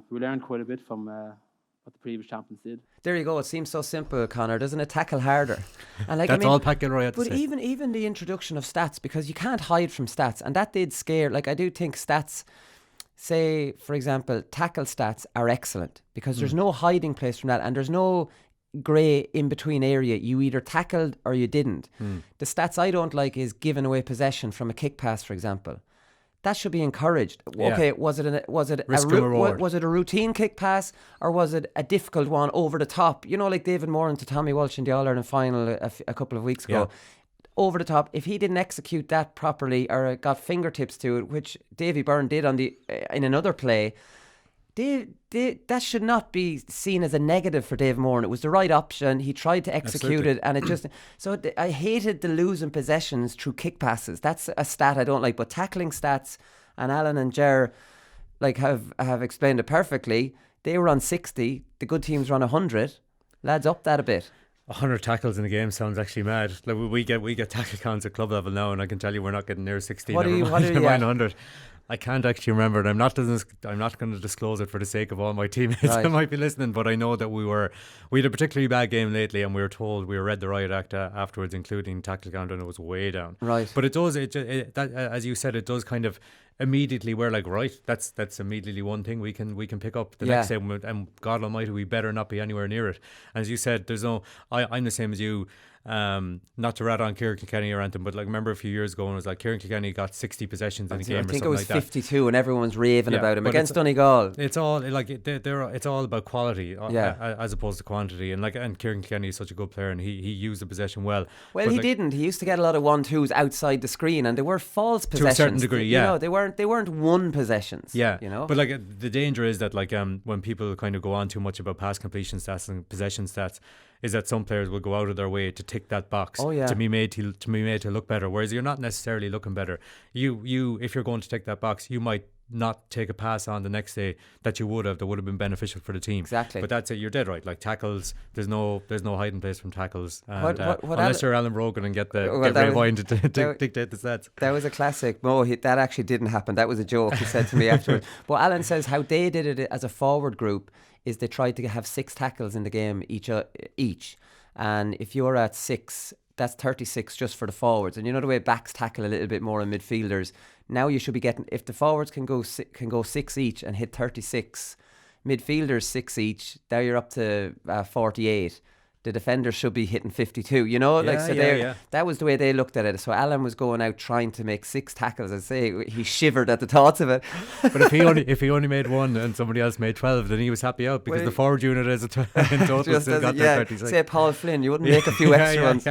we learned quite a bit from what the previous champions did. There you go. It seems so simple, Conor, doesn't it? Tackle harder. And like, That's all Pat Gilroy had to say. But even the introduction of stats, because you can't hide from stats, and that did scare. Like, I do think stats, say for example, tackle stats are excellent because there's no hiding place from that, and there's no grey in between area. You either tackled or you didn't. The stats I don't like is giving away possession from a kick pass, for example. That should be encouraged. Okay, was it a routine kick pass, or was it a difficult one over the top? You know, like David Moran to Tommy Walsh in the All-Ireland final a couple of weeks ago. Over the top. If he didn't execute that properly or got fingertips to it, which Davy Byrne did in another play, that should not be seen as a negative for Dave Moran. It was the right option. He tried to execute it, and it just... So I hated the losing possessions through kick passes. That's a stat I don't like. But tackling stats, and Alan and Ger have explained it perfectly. They were on 60. The good teams were on 100. Lads, up that a bit. 100 tackles in a game sounds actually mad. Like we get tackle counts at club level now, and I can tell you we're not getting near 60. Never mind 100. I can't actually remember, and I'm not going to disclose it for the sake of all my teammates that might be listening. But I know that we had a particularly bad game lately, and we were told we read the riot act afterwards, including tackle count, and it was way down. Right. But it does. That, as you said, it does kind of immediately. We're like, right, that's immediately one thing we can pick up the next day, and God Almighty, we better not be anywhere near it. And as you said, there's no. I'm the same as you. Not to rat on Kilkenny or anything, but like remember a few years ago when it was like Kilkenny got 60 possessions in a game or something like that. I think it was 52 and everyone's raving about him against Donegal. It's all like it's all about quality as opposed to quantity, and Kilkenny is such a good player and he used the possession well. Well, he didn't. He used to get a lot of 1-2s outside the screen, and they were false possessions. To a certain degree, yeah. They weren't one possessions. Yeah, you know. But like the danger is that like when people kind of go on too much about pass completion stats and possession stats, is that some players will go out of their way to tick that box to be made to look better, whereas you're not necessarily looking better. You if you're going to tick that box, you might not take a pass on the next day that would have been beneficial for the team. Exactly. But that's it. You're dead right. Like tackles, there's no hiding place from tackles. And, unless you're Alan Brogan and get Ray Vine to dictate the stats. That was a classic. No, that actually didn't happen. That was a joke. He said to me afterwards. But Alan says how they did it as a forward group is they tried to have 6 tackles in the game each. And if you're at 6, that's 36 just for the forwards. And you know the way backs tackle a little bit more in midfielders. Now you should be getting, if the forwards can go 6 each and hit 36, midfielders 6 each, now you're up to 48. The defenders should be hitting 52, you know? That was the way they looked at it. So Alan was going out trying to make 6 tackles. I'd say he shivered at the thoughts of it. But if he only made 1 and somebody else made 12, then he was happy out because the forward unit in total still got their 36. Say Paul Flynn, you wouldn't make a few extra ones.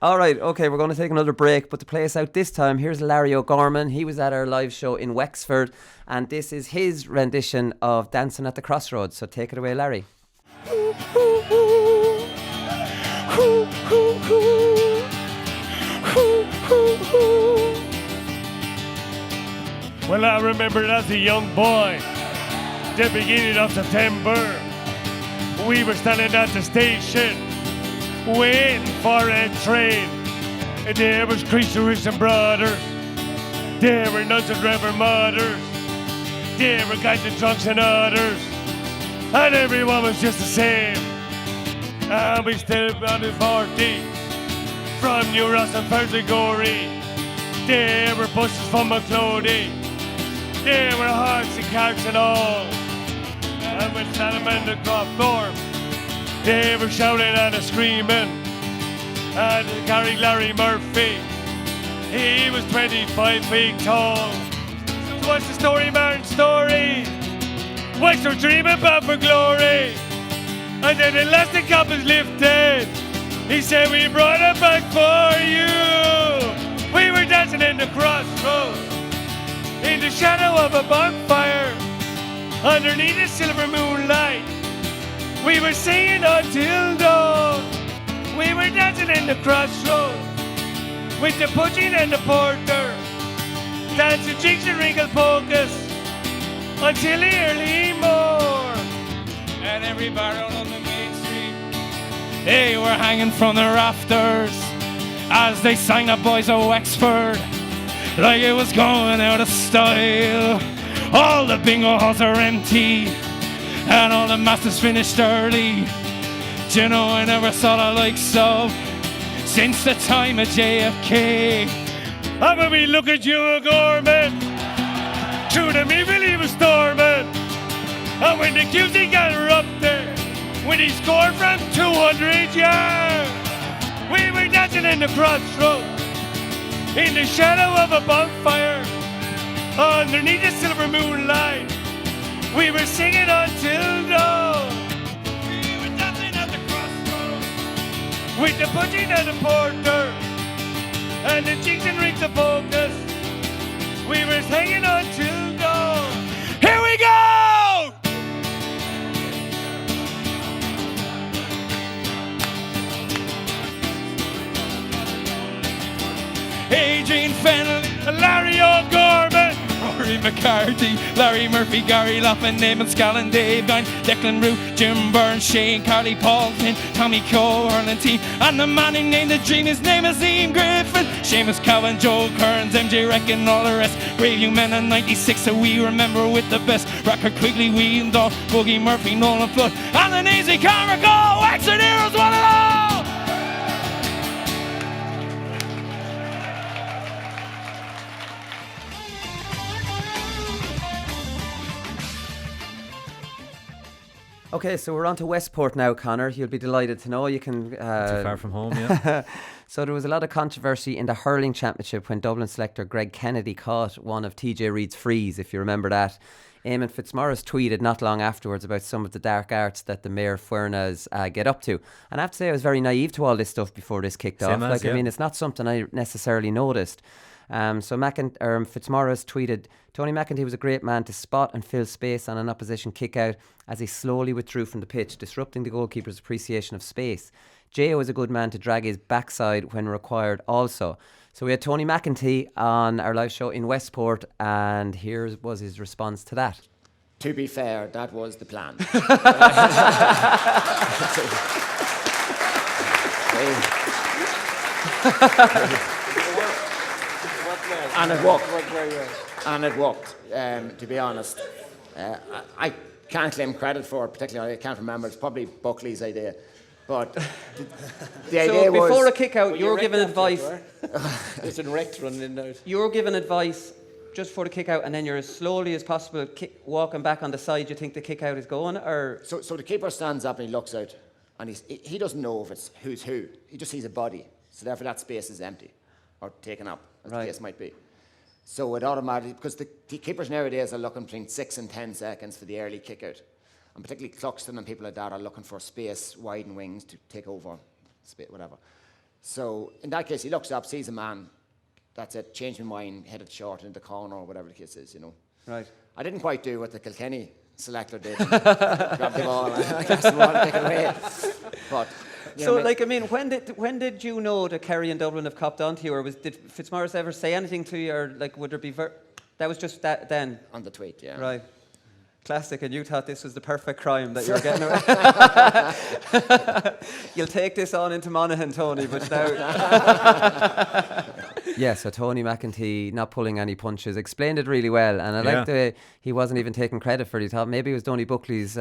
All right, okay, we're going to take another break, but to play us out this time, here's Larry O'Gorman. He was at our live show in Wexford, and this is his rendition of Dancing at the Crossroads. So take it away, Larry. Well, I remember as a young boy, the beginning of September, we were standing at the station waiting for a train. And there was Creasers and Brothers, there were nuns and Reverend Mothers, there were guys and drunks and others, and everyone was just the same. And we stood on the 40 from New Ross and Persigori. There were buses from McClody, there were hearts and carts and all. And with Salaman and Crawford, they were shouting and screaming. And carrying Larry Murphy, he was 25 feet tall. So what's the story, Martin? Story? Wexford dreaming about for glory. And then the last the cup is lifted. He said, we brought it back for you. We were dancing in the crossroads, in the shadow of a bonfire, underneath the silver moonlight. We were singing until dawn. We were dancing in the crossroads, with the pudgeon and the porter, dancing jigs and wrinkle polkas, until the early morn. And every barrel on the main street, they were hanging from the rafters as they sang the boys of Wexford like it was going out of style. All the bingo halls are empty and all the masters finished early. Do you know, I never saw the likes of since the time of JFK. And when we look at you, O'Gorman, through the evil he was storming. And when the QC got erupted, when he scored from 200 yards, we were dancing in the crossroads, in the shadow of a bonfire, underneath the silver moonlight. We were singing until dawn. We were dancing at the crossroads, with the pudgeon and the porter, and the jigs and rings of focus. We were hanging until dawn. Here we go! Adrian Fennell, Larry O'Gorman, Rory McCarthy, Larry Murphy, Gary Laughlin, Eamon Scallon, Dave Guine, Declan Root, Jim Burns, Shane Carly, Paul Flynn, Tommy Coe, Hurling team, and the man who named the dream, his name is Ian Griffin, Seamus Cowan, Joe Kearns, MJ Reckon, all the rest. Brave young men in 96, so we remember with the best. Rocker Quigley, Whelan, Dawn, Boogie Murphy, Nolan Flood, and the easy Carmichael, Wexford heroes, one and all! Okay, so we're on to Westport now, Conor. You'll be delighted to know you can... Too far from home, yeah. So there was a lot of controversy in the hurling championship when Dublin selector Greg Kennedy caught one of TJ Reid's frees, if you remember that. Eamon Fitzmaurice tweeted not long afterwards about some of the dark arts that the Mayor Fuernas get up to. And I have to say I was very naive to all this stuff before this kicked off. As, I mean, it's not something I necessarily noticed. So Fitzmaurice tweeted, Tony McEntee was a great man to spot and fill space on an opposition kick-out as he slowly withdrew from the pitch, disrupting the goalkeeper's appreciation of space. JO is a good man to drag his backside when required also. So we had Tony McEntee on our live show in Westport, and here was his response to that. To be fair, that was the plan. And it worked. And it worked, to be honest. I can't claim credit for it, particularly I can't remember. It's probably Buckley's idea. But the idea was... So before a kick-out, well, you were given advice... It's an wrecked running in out. You were given advice just for the kick-out, and then you're as slowly as possible walking back on the side you think the kick-out is going, or... So the keeper stands up and he looks out, and he doesn't know if it's who's who. He just sees a body. So therefore that space is empty, or taken up, as the case might be. So it automatically... Because the keepers nowadays are looking between 6 and 10 seconds for the early kick-out. And particularly Cluxton and people like that are looking for space, widen wings to take over, whatever. So in that case, he looks up, sees a man, that's it, changed my mind, headed short into the corner or whatever the case is, you know. Right. I didn't quite do what the Kilkenny selector did. Grab the ball and cast the ball and take it away. But, so, like, I mean, when did you know that Kerry and Dublin have copped onto you, or did Fitzmaurice ever say anything to you, or like, would there be... that was just that then? On the tweet, yeah. Right. Classic, and you thought this was the perfect crime that you were getting away. You'll take this on into Monaghan, Tony, but now... Yeah, so Tony McEntee not pulling any punches, explained it really well, and I liked the way he wasn't even taking credit for it. He thought maybe it was Donny Buckley's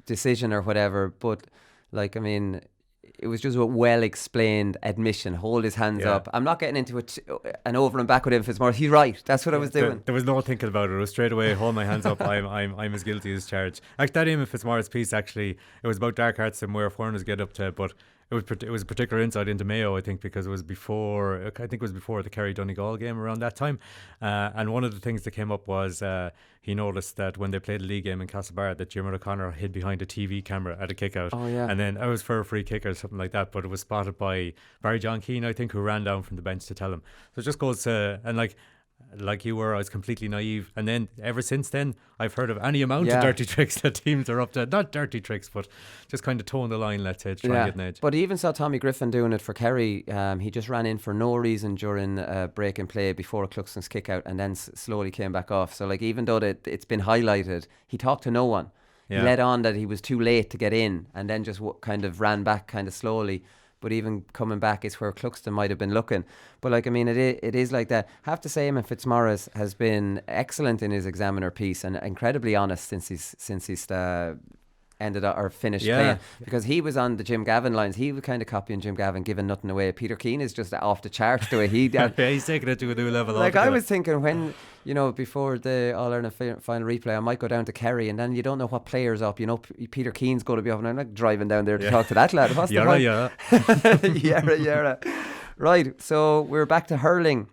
decision or whatever, but, like, I mean... It was just a well-explained admission. Hold his hands up. I'm not getting into an over and back with him, Fitzmaurice. He's right. That's what I was doing. There was no thinking about it. It was straight away, hold my hands up. I'm as guilty as charged. Actually, that Eamon Fitzmaurice piece, actually, it was about dark arts and where foreigners get up to, but it was a particular insight into Mayo, I think, because it was before the Kerry Donegal game around that time. And one of the things that came up was he noticed that when they played the league game in Castlebar, that Jim O'Connor hid behind a TV camera at a kick-out. Oh, yeah. And then it was for a free kick or something like that, but it was spotted by Barry John Keane, I think, who ran down from the bench to tell him. So it just goes to... And like you were, I was completely naive. And then ever since then, I've heard of any amount of dirty tricks that teams are up to. Not dirty tricks, but just kind of toeing the line, let's say, to try and get an edge. But he even saw Tommy Griffin doing it for Kerry. He just ran in for no reason during a break and play before Cluxton's kick out, and then slowly came back off. So, like, even though it's been highlighted, he talked to no one. Yeah. He let on that he was too late to get in, and then just kind of ran back kind of slowly. But even coming back is where Cluxton might have been looking. But, like, I mean, it is like that. I have to say, Eamon Fitzmaurice has been excellent in his Examiner piece and incredibly honest since he's ended up or finished playing, because he was on the Jim Gavin lines. He was kind of copying Jim Gavin, giving nothing away. Peter Keane is just off the charts the way he did. He's taking it to a new level. Like, I was thinking when, you know, before the All-Ireland final replay, I might go down to Kerry, and then you don't know what player's up. You know, Peter Keane's going to be up, and I'm like driving down there to talk to that lad. What's the point? Yara. Right, so we're back to hurling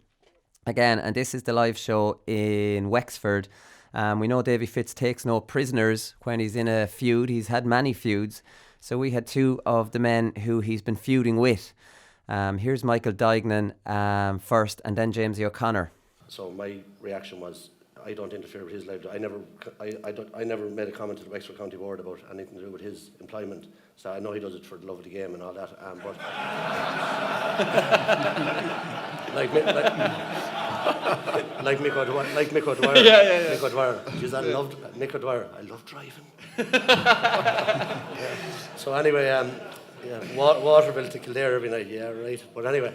again, and this is the live show in Wexford. We know Davy Fitz takes no prisoners when he's in a feud. He's had many feuds. So we had two of the men who he's been feuding with. Here's Michael Duignan first, and then James O'Connor. So my reaction was, I don't interfere with his life. I never made a comment to the Wexford County Board about anything to do with his employment. So I know he does it for the love of the game and all that. But like Mick O'Dwyer. Yeah. Mick O'Dwyer. Jeez, I loved Mick O'Dwyer. I love driving. Yeah. So anyway, Waterville to Kildare every night. Yeah, right. But anyway,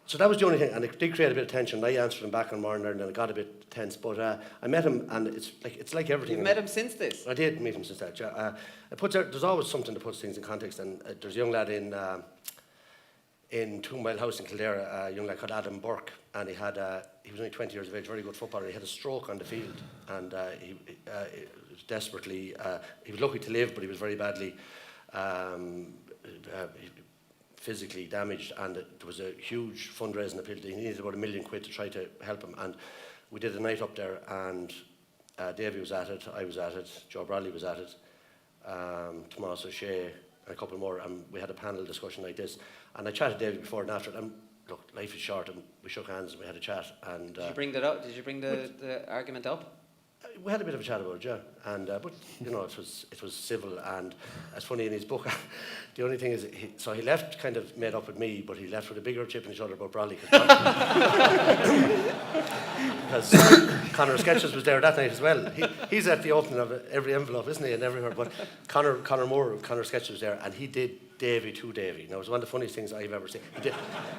so that was the only thing, and it did create a bit of tension. I answered him back on morning and it got a bit tense. But I met him, and it's like everything. You've met him since this? I did meet him since that. Yeah. There's always something that puts things in context, and there's a young lad in 2 Mile House in Kildare, a young lad called Adam Burke, and he was only 20 years of age, very good footballer. He had a stroke on the field, and he was desperately. He was lucky to live, but he was very badly. Physically damaged, and there was a huge fundraising appeal. He needed about £1 million to try to help him, and we did a night up there, and Davy was at it, I was at it, Joe Bradley was at it, Tomas O'Shea, and a couple more, and we had a panel discussion like this, and I chatted to Davy before and after it, and look, life is short, and we shook hands and we had a chat. And did you bring that up? Did you bring the argument up? We had a bit of a chat about it, yeah, and but you know, it was civil, and it's funny in his book. The only thing is, he left kind of made up with me, but he left with a bigger chip in his shoulder about Bradley. Because Conor Sketches was there that night as well. He's at the opening of every envelope, isn't he, and everywhere. But Conor Sketches was there, and he did Davy to Davy. Now, it was one of the funniest things I've ever seen.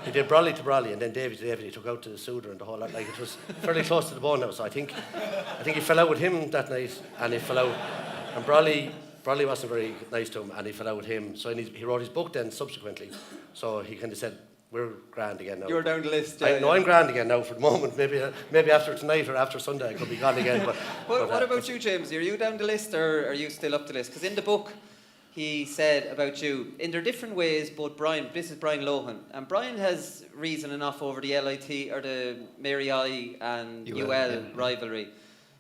He did Bradley to Bradley, and then Davy to Davy. He took out to the Suder and the whole lot. Like, it was fairly close to the bone now. So I think he fell out with him that night, and he fell out. And Bradley wasn't very nice to him, and he fell out with him. So he wrote his book then subsequently. So he kind of said, "We're grand again now." You're down the list. No, I'm grand again now for the moment. Maybe after tonight or after Sunday I could be gone again. But what about you, James? Are you down the list, or are you still up the list? Because in the book, he said about you, in their different ways, both this is Brian Lohan, and Brian has reason enough over the LIT or the Mary I and UL rivalry.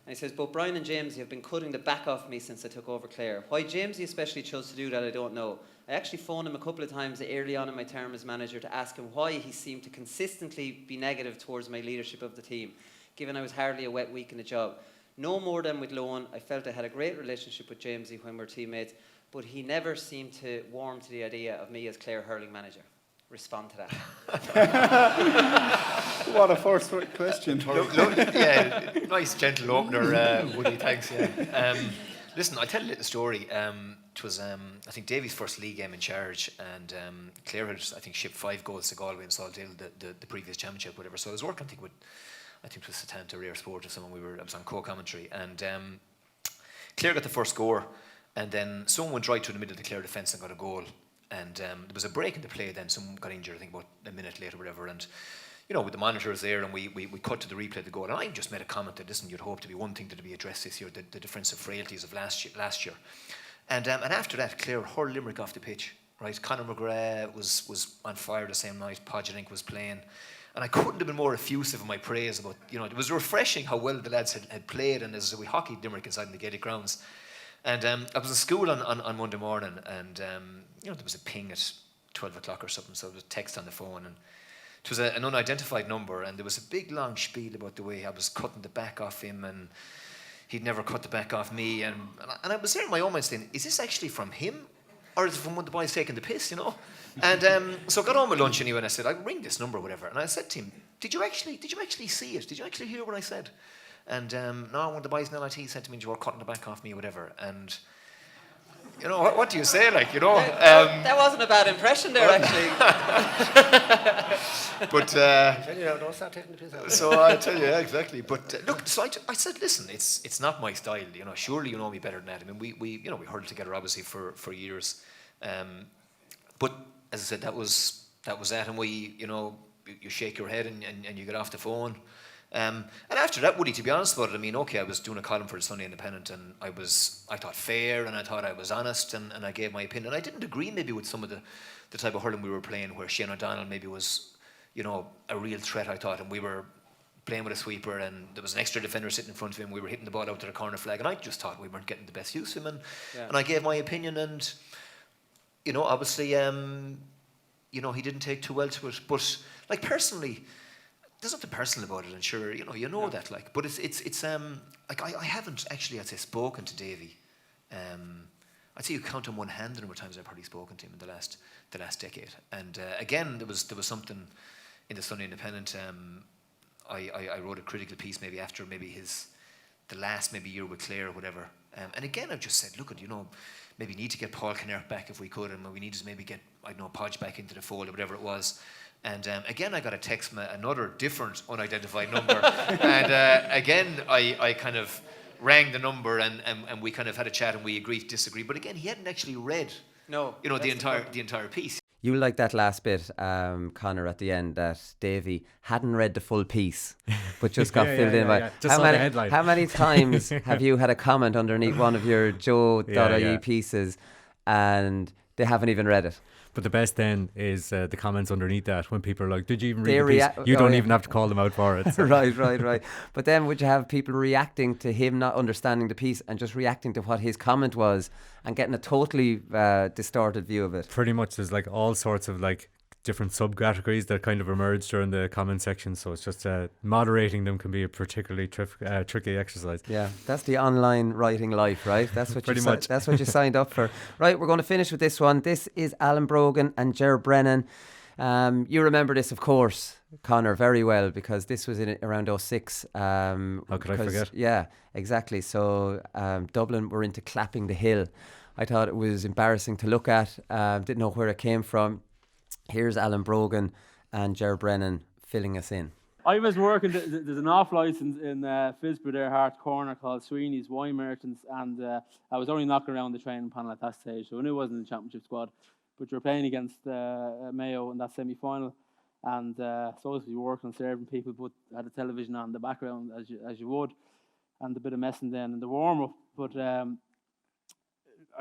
And he says, both Brian and Jamesy have been cutting the back off me since I took over Clare. Why Jamesy especially chose to do that, I don't know. I actually phoned him a couple of times early on in my term as manager to ask him why he seemed to consistently be negative towards my leadership of the team, given I was hardly a wet week in the job. No more than with Lohan, I felt I had a great relationship with Jamesy when we were teammates, but he never seemed to warm to the idea of me as Clare hurling manager. Respond to that. What a first question. Yeah, nice gentle opener, Woody, thanks. Yeah. Listen, I'll tell you a little story. It was, I think, Davy's first league game in charge, and Clare had, I think, shipped 5 goals to Galway and Saltdale, the previous championship, whatever. So I was working, I think it was Satanta Rare Sport or someone. I was on co-commentary, and Clare got the first score, and then someone went right through the middle of the Clare defence and got a goal. And there was a break in the play then, someone got injured, I think about a minute later or whatever, and you know, with the monitors there, and we cut to the replay of the goal, and I just made a comment that, listen, you'd hope to be one thing to be addressed this year, the defensive frailties of last year. And after that, Clare hurled Limerick off the pitch, right? Conor McGrath was on fire the same night, Podjanink was playing, and I couldn't have been more effusive in my praise about, you know, it was refreshing how well the lads had played, and as we hockeyed Limerick inside in the Gaelic grounds. And I was in school on Monday morning, and you know, there was a ping at 12 o'clock or something, so there was a text on the phone, and it was an unidentified number, and there was a big long spiel about the way I was cutting the back off him, and he'd never cut the back off me, and I was there in my own mind saying, is this actually from him, or is it from one of the boys taking the piss, you know? And so I got home at lunch anyway, and I said, I'll ring this number or whatever, and I said to him, did you actually see it? Did you actually hear what I said? And no, one of the boys in LIT said to me, you were cutting the back off me or whatever. And, you know, what do you say, like, you know? That wasn't a bad impression there, actually. But, don't start taking the piss out. So I tell you, yeah, exactly. But look, so I said, listen, it's not my style, you know, surely you know me better than that. I mean, we hurled together, obviously, for years. But, as I said, that was that, and you know, you shake your head and you get off the phone. And after that, Woody, to be honest about it, I mean, okay, I was doing a column for the Sunday Independent, and I thought fair, and I thought I was honest, and I gave my opinion. I didn't agree maybe with some of the type of hurling we were playing, where Shane O'Donnell maybe was, you know, a real threat, I thought, and we were playing with a sweeper, and there was an extra defender sitting in front of him, we were hitting the ball out to the corner flag, and I just thought we weren't getting the best use of him, and I gave my opinion, and, you know, obviously, you know, he didn't take too well to it, but, like, personally, there's nothing personal about it, and sure, you know that, like, but it's like I haven't actually, I'd say, spoken to Davy. I'd say you count on one hand the number of times I've probably spoken to him in the last decade. And again, there was something in the Sunday Independent. I wrote a critical piece maybe after the last year with Clare or whatever. And again, I've just said, look, maybe need to get Paul Kinnaird back if we could, and we need to maybe get, Podge back into the fold or whatever it was. And again, I got a text from another different unidentified number. And again, I kind of rang the number and we kind of had a chat and we agreed to disagree. But again, he hadn't actually read the entire piece. You like that last bit, Conor, at the end, that Davy hadn't read the full piece, but just got filled in by. Just saw the headline. How many times have you had a comment underneath one of your JOE.ie pieces and they haven't even read it? But the best then is the comments underneath that when people are like, did you even read the piece? You don't even have to call them out for it. So. Right. But then would you have people reacting to him not understanding the piece and just reacting to what his comment was and getting a totally distorted view of it? Pretty much there's like all sorts of like different subcategories that kind of emerge during the comment section. So it's just moderating them can be a particularly tricky exercise. Yeah, that's the online writing life, right? That's what Pretty much. That's what you signed up for. Right, we're going to finish with this one. This is Alan Brogan and Ger Brennan. You remember this, of course, Conor, very well, because this was in around 06. How could I forget? Yeah, exactly. So Dublin were into clapping the hill. I thought it was embarrassing to look at. Didn't know where it came from. Here's Alan Brogan and Ger Brennan filling us in. I was working, there's an off-licence in Fisborough there, Hart Corner, called Sweeney's Wine Merchants, and I was only knocking around the training panel at that stage, so I knew it wasn't in the championship squad, but you were playing against Mayo in that semi-final, and supposed to be working on serving people, but had a television on in the background, as you would, and a bit of messing then in the warm-up, but I'll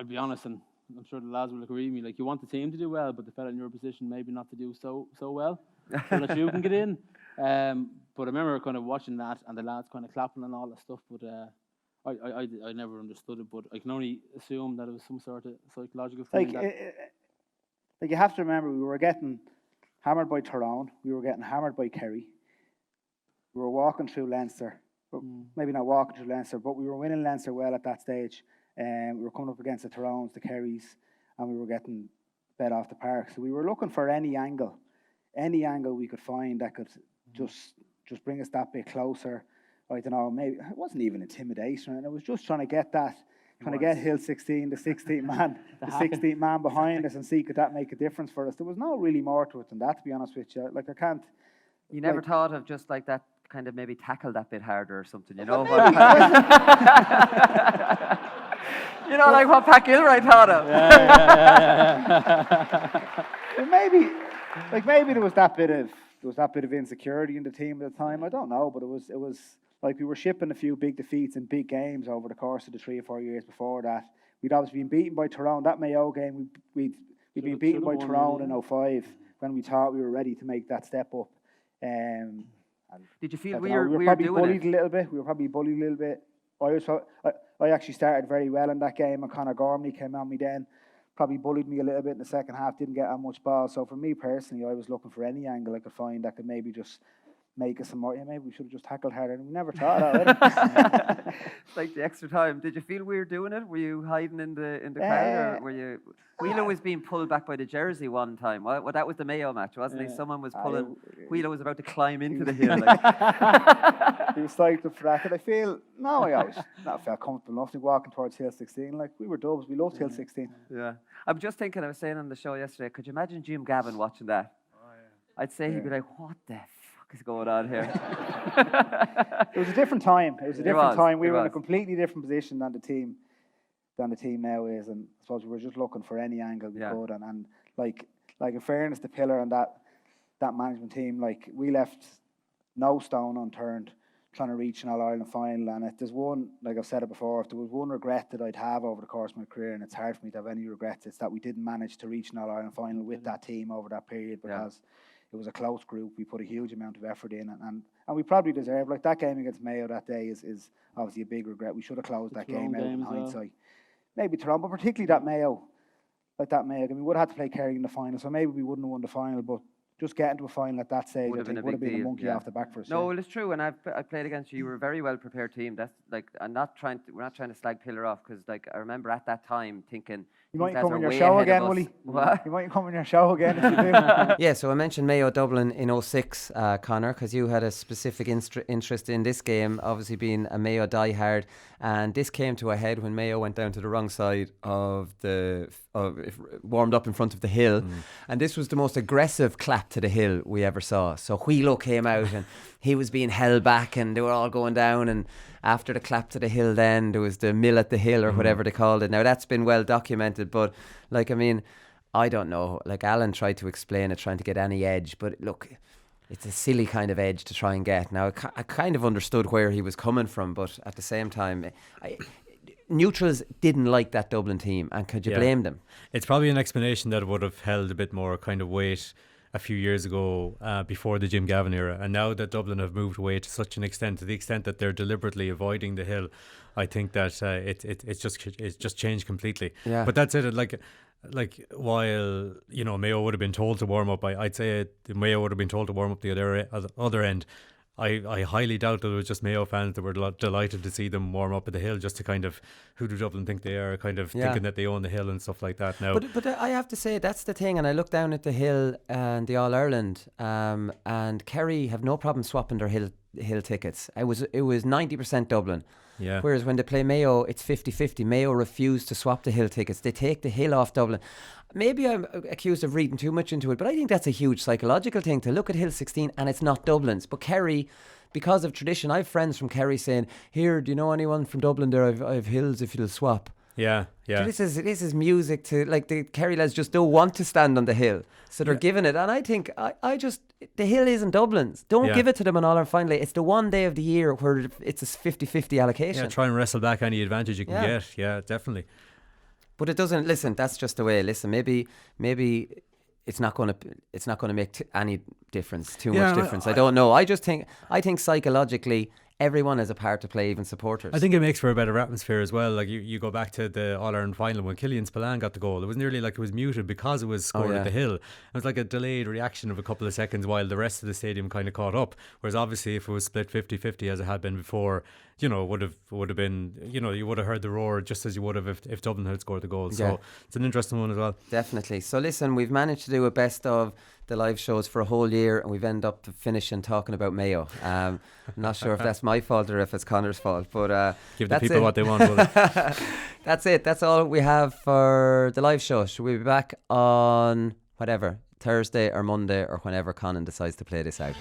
be honest, and I'm sure the lads will agree with me, like, you want the team to do well, but the fella in your position maybe not to do so well, so that you can get in. But I remember kind of watching that and the lads kind of clapping and all that stuff, but I never understood it, but I can only assume that it was some sort of psychological thing. Like you have to remember, we were getting hammered by Tyrone, we were getting hammered by Kerry, we were walking through Leinster, maybe not walking through Leinster, but we were winning Leinster well at that stage. We were coming up against the Tyrones, the Kerrys, and we were getting bet off the park. So we were looking for any angle we could find that could just bring us that bit closer. I don't know, maybe it wasn't even intimidation, and it was just trying to get Hill 16, the 16th man behind us, and see could that make a difference for us. There was no really more to it than that, to be honest with you. Like I can't. You never thought of just like that, kind of maybe tackle that bit harder or something, you know? You know, like what Pat Gilroy thought of. Well, maybe there was that bit of insecurity in the team at the time. I don't know, but it was like we were shipping a few big defeats and big games over the course of the 3 or 4 years before that. We'd obviously been beaten by Tyrone. That Mayo game, we'd been beaten by Tyrone in 05 when we thought we were ready to make that step up. And did you feel we were probably bullied a little bit? We were probably bullied a little bit. I actually started very well in that game, and Conor Gormley came on me then, probably bullied me a little bit in the second half, didn't get on much ball. So for me personally, I was looking for any angle I could find that could maybe just make us some more. Yeah, maybe we should have just tackled harder, and we never thought of that. It's like the extra time. Did you feel weird doing it? Were you hiding in the crowd, or were you? Wheeler was being pulled back by the jersey one time. Well, that was the Mayo match, wasn't he? Someone was pulling. Wheeler was about to climb into the hill. Like. He was psyched up for that. And I felt comfortable enough to walking towards Hill 16. Like, we were Dubs, we loved Hill 16. Yeah. I'm just thinking, I was saying on the show yesterday, could you imagine Jim Gavin watching that? Oh, yeah. I'd say he'd be like, what the fuck is going on here? It was a different time. We were in a completely different position than the team now is, and I suppose we were just looking for any angle we could, and like in fairness to Pillar and that management team, like we left no stone unturned trying to reach an All-Ireland final, and if there's one, like I've said it before, if there was one regret that I'd have over the course of my career, and it's hard for me to have any regrets, it's that we didn't manage to reach an All-Ireland final with that team over that period, because it was a close group. We put a huge amount of effort in, and we probably deserved, like that game against Mayo that day is obviously a big regret. We should have closed that game out in hindsight. Maybe Tyrone, but particularly that Mayo. I mean, we would have had to play Kerry in the final, so maybe we wouldn't have won the final, but just getting to a final at that stage, Would I have think been a would have big been a deal, monkey yeah. off the back for us. No, yeah. well, it's true. And I played against you. You were a very well prepared team. That's like, I'm not trying to. We're not trying to slag Pillar off because, like, I remember at that time thinking. You might these lads come are in your way show ahead of again, us. Wooly. What? You might come in your show again if you do. Yeah, so I mentioned Mayo Dublin in 06, Conor, because you had a specific interest in this game, obviously being a Mayo diehard, and this came to a head when Mayo went down to the wrong side warmed up in front of the hill, and this was the most aggressive clap to the hill we ever saw. So Wheelo came out and he was being held back and they were all going down, and after the clap to the hill then there was the mill at the hill or whatever they called it. Now that's been well documented, but like, I mean, I don't know, like Alan tried to explain it, trying to get any edge, but look, it's a silly kind of edge to try and get. Now I kind of understood where he was coming from, but at the same time neutrals didn't like that Dublin team, and could you blame them? It's probably an explanation that would have held a bit more kind of weight a few years ago before the Jim Gavin era, and now that Dublin have moved away to such an extent, to the extent that they're deliberately avoiding the hill, I think that it's just changed completely. Yeah. But that's it. Like while, you know, Mayo would have been told to warm up, I'd say Mayo would have been told to warm up the other end. I highly doubt that it was just Mayo fans that were delighted to see them warm up at the hill, just to kind of, who do Dublin think they are, kind of thinking that they own the hill and stuff like that now. But I have to say, that's the thing, and I look down at the hill and the All-Ireland, and Kerry have no problem swapping their hill tickets. It was 90% Dublin. Yeah. Whereas when they play Mayo, it's 50-50. Mayo refuse to swap the hill tickets. They take the hill off Dublin. Maybe I'm accused of reading too much into it, but I think that's a huge psychological thing, to look at Hill 16 and it's not Dublin's. But Kerry, because of tradition, I have friends from Kerry saying, here, do you know anyone from Dublin there? I've hills if you'll swap. Yeah. So this is music to, like, the Kerry lads just don't want to stand on the hill, so they're giving it. And I think the hill isn't Dublin's. Don't give it to them on All-Ireland finally. It's the one day of the year where it's a 50-50 allocation. Yeah, try and wrestle back any advantage you can get. Yeah, definitely. But it doesn't. Listen, that's just the way. Listen, maybe it's not going to make any difference. Too much difference. I don't know. I think psychologically, everyone has a part to play, even supporters. I think it makes for a better atmosphere as well. Like you go back to the All-Ireland final when Killian Spillane got the goal. It was nearly like it was muted because it was scored at the hill. It was like a delayed reaction of a couple of seconds while the rest of the stadium kind of caught up. Whereas obviously if it was split 50-50 as it had been before, you know, would have been, you know, you would have heard the roar just as you would have if Dublin had scored the goal. So it's an interesting one as well. Definitely. So listen, we've managed to do a best of the live shows for a whole year, and we've ended up finishing talking about Mayo. I'm not sure if that's my fault or if it's Conor's fault, but give the people what they want. That's it. That's all we have for the live show. Should we be back on whatever, Thursday or Monday or whenever Conan decides to play this out?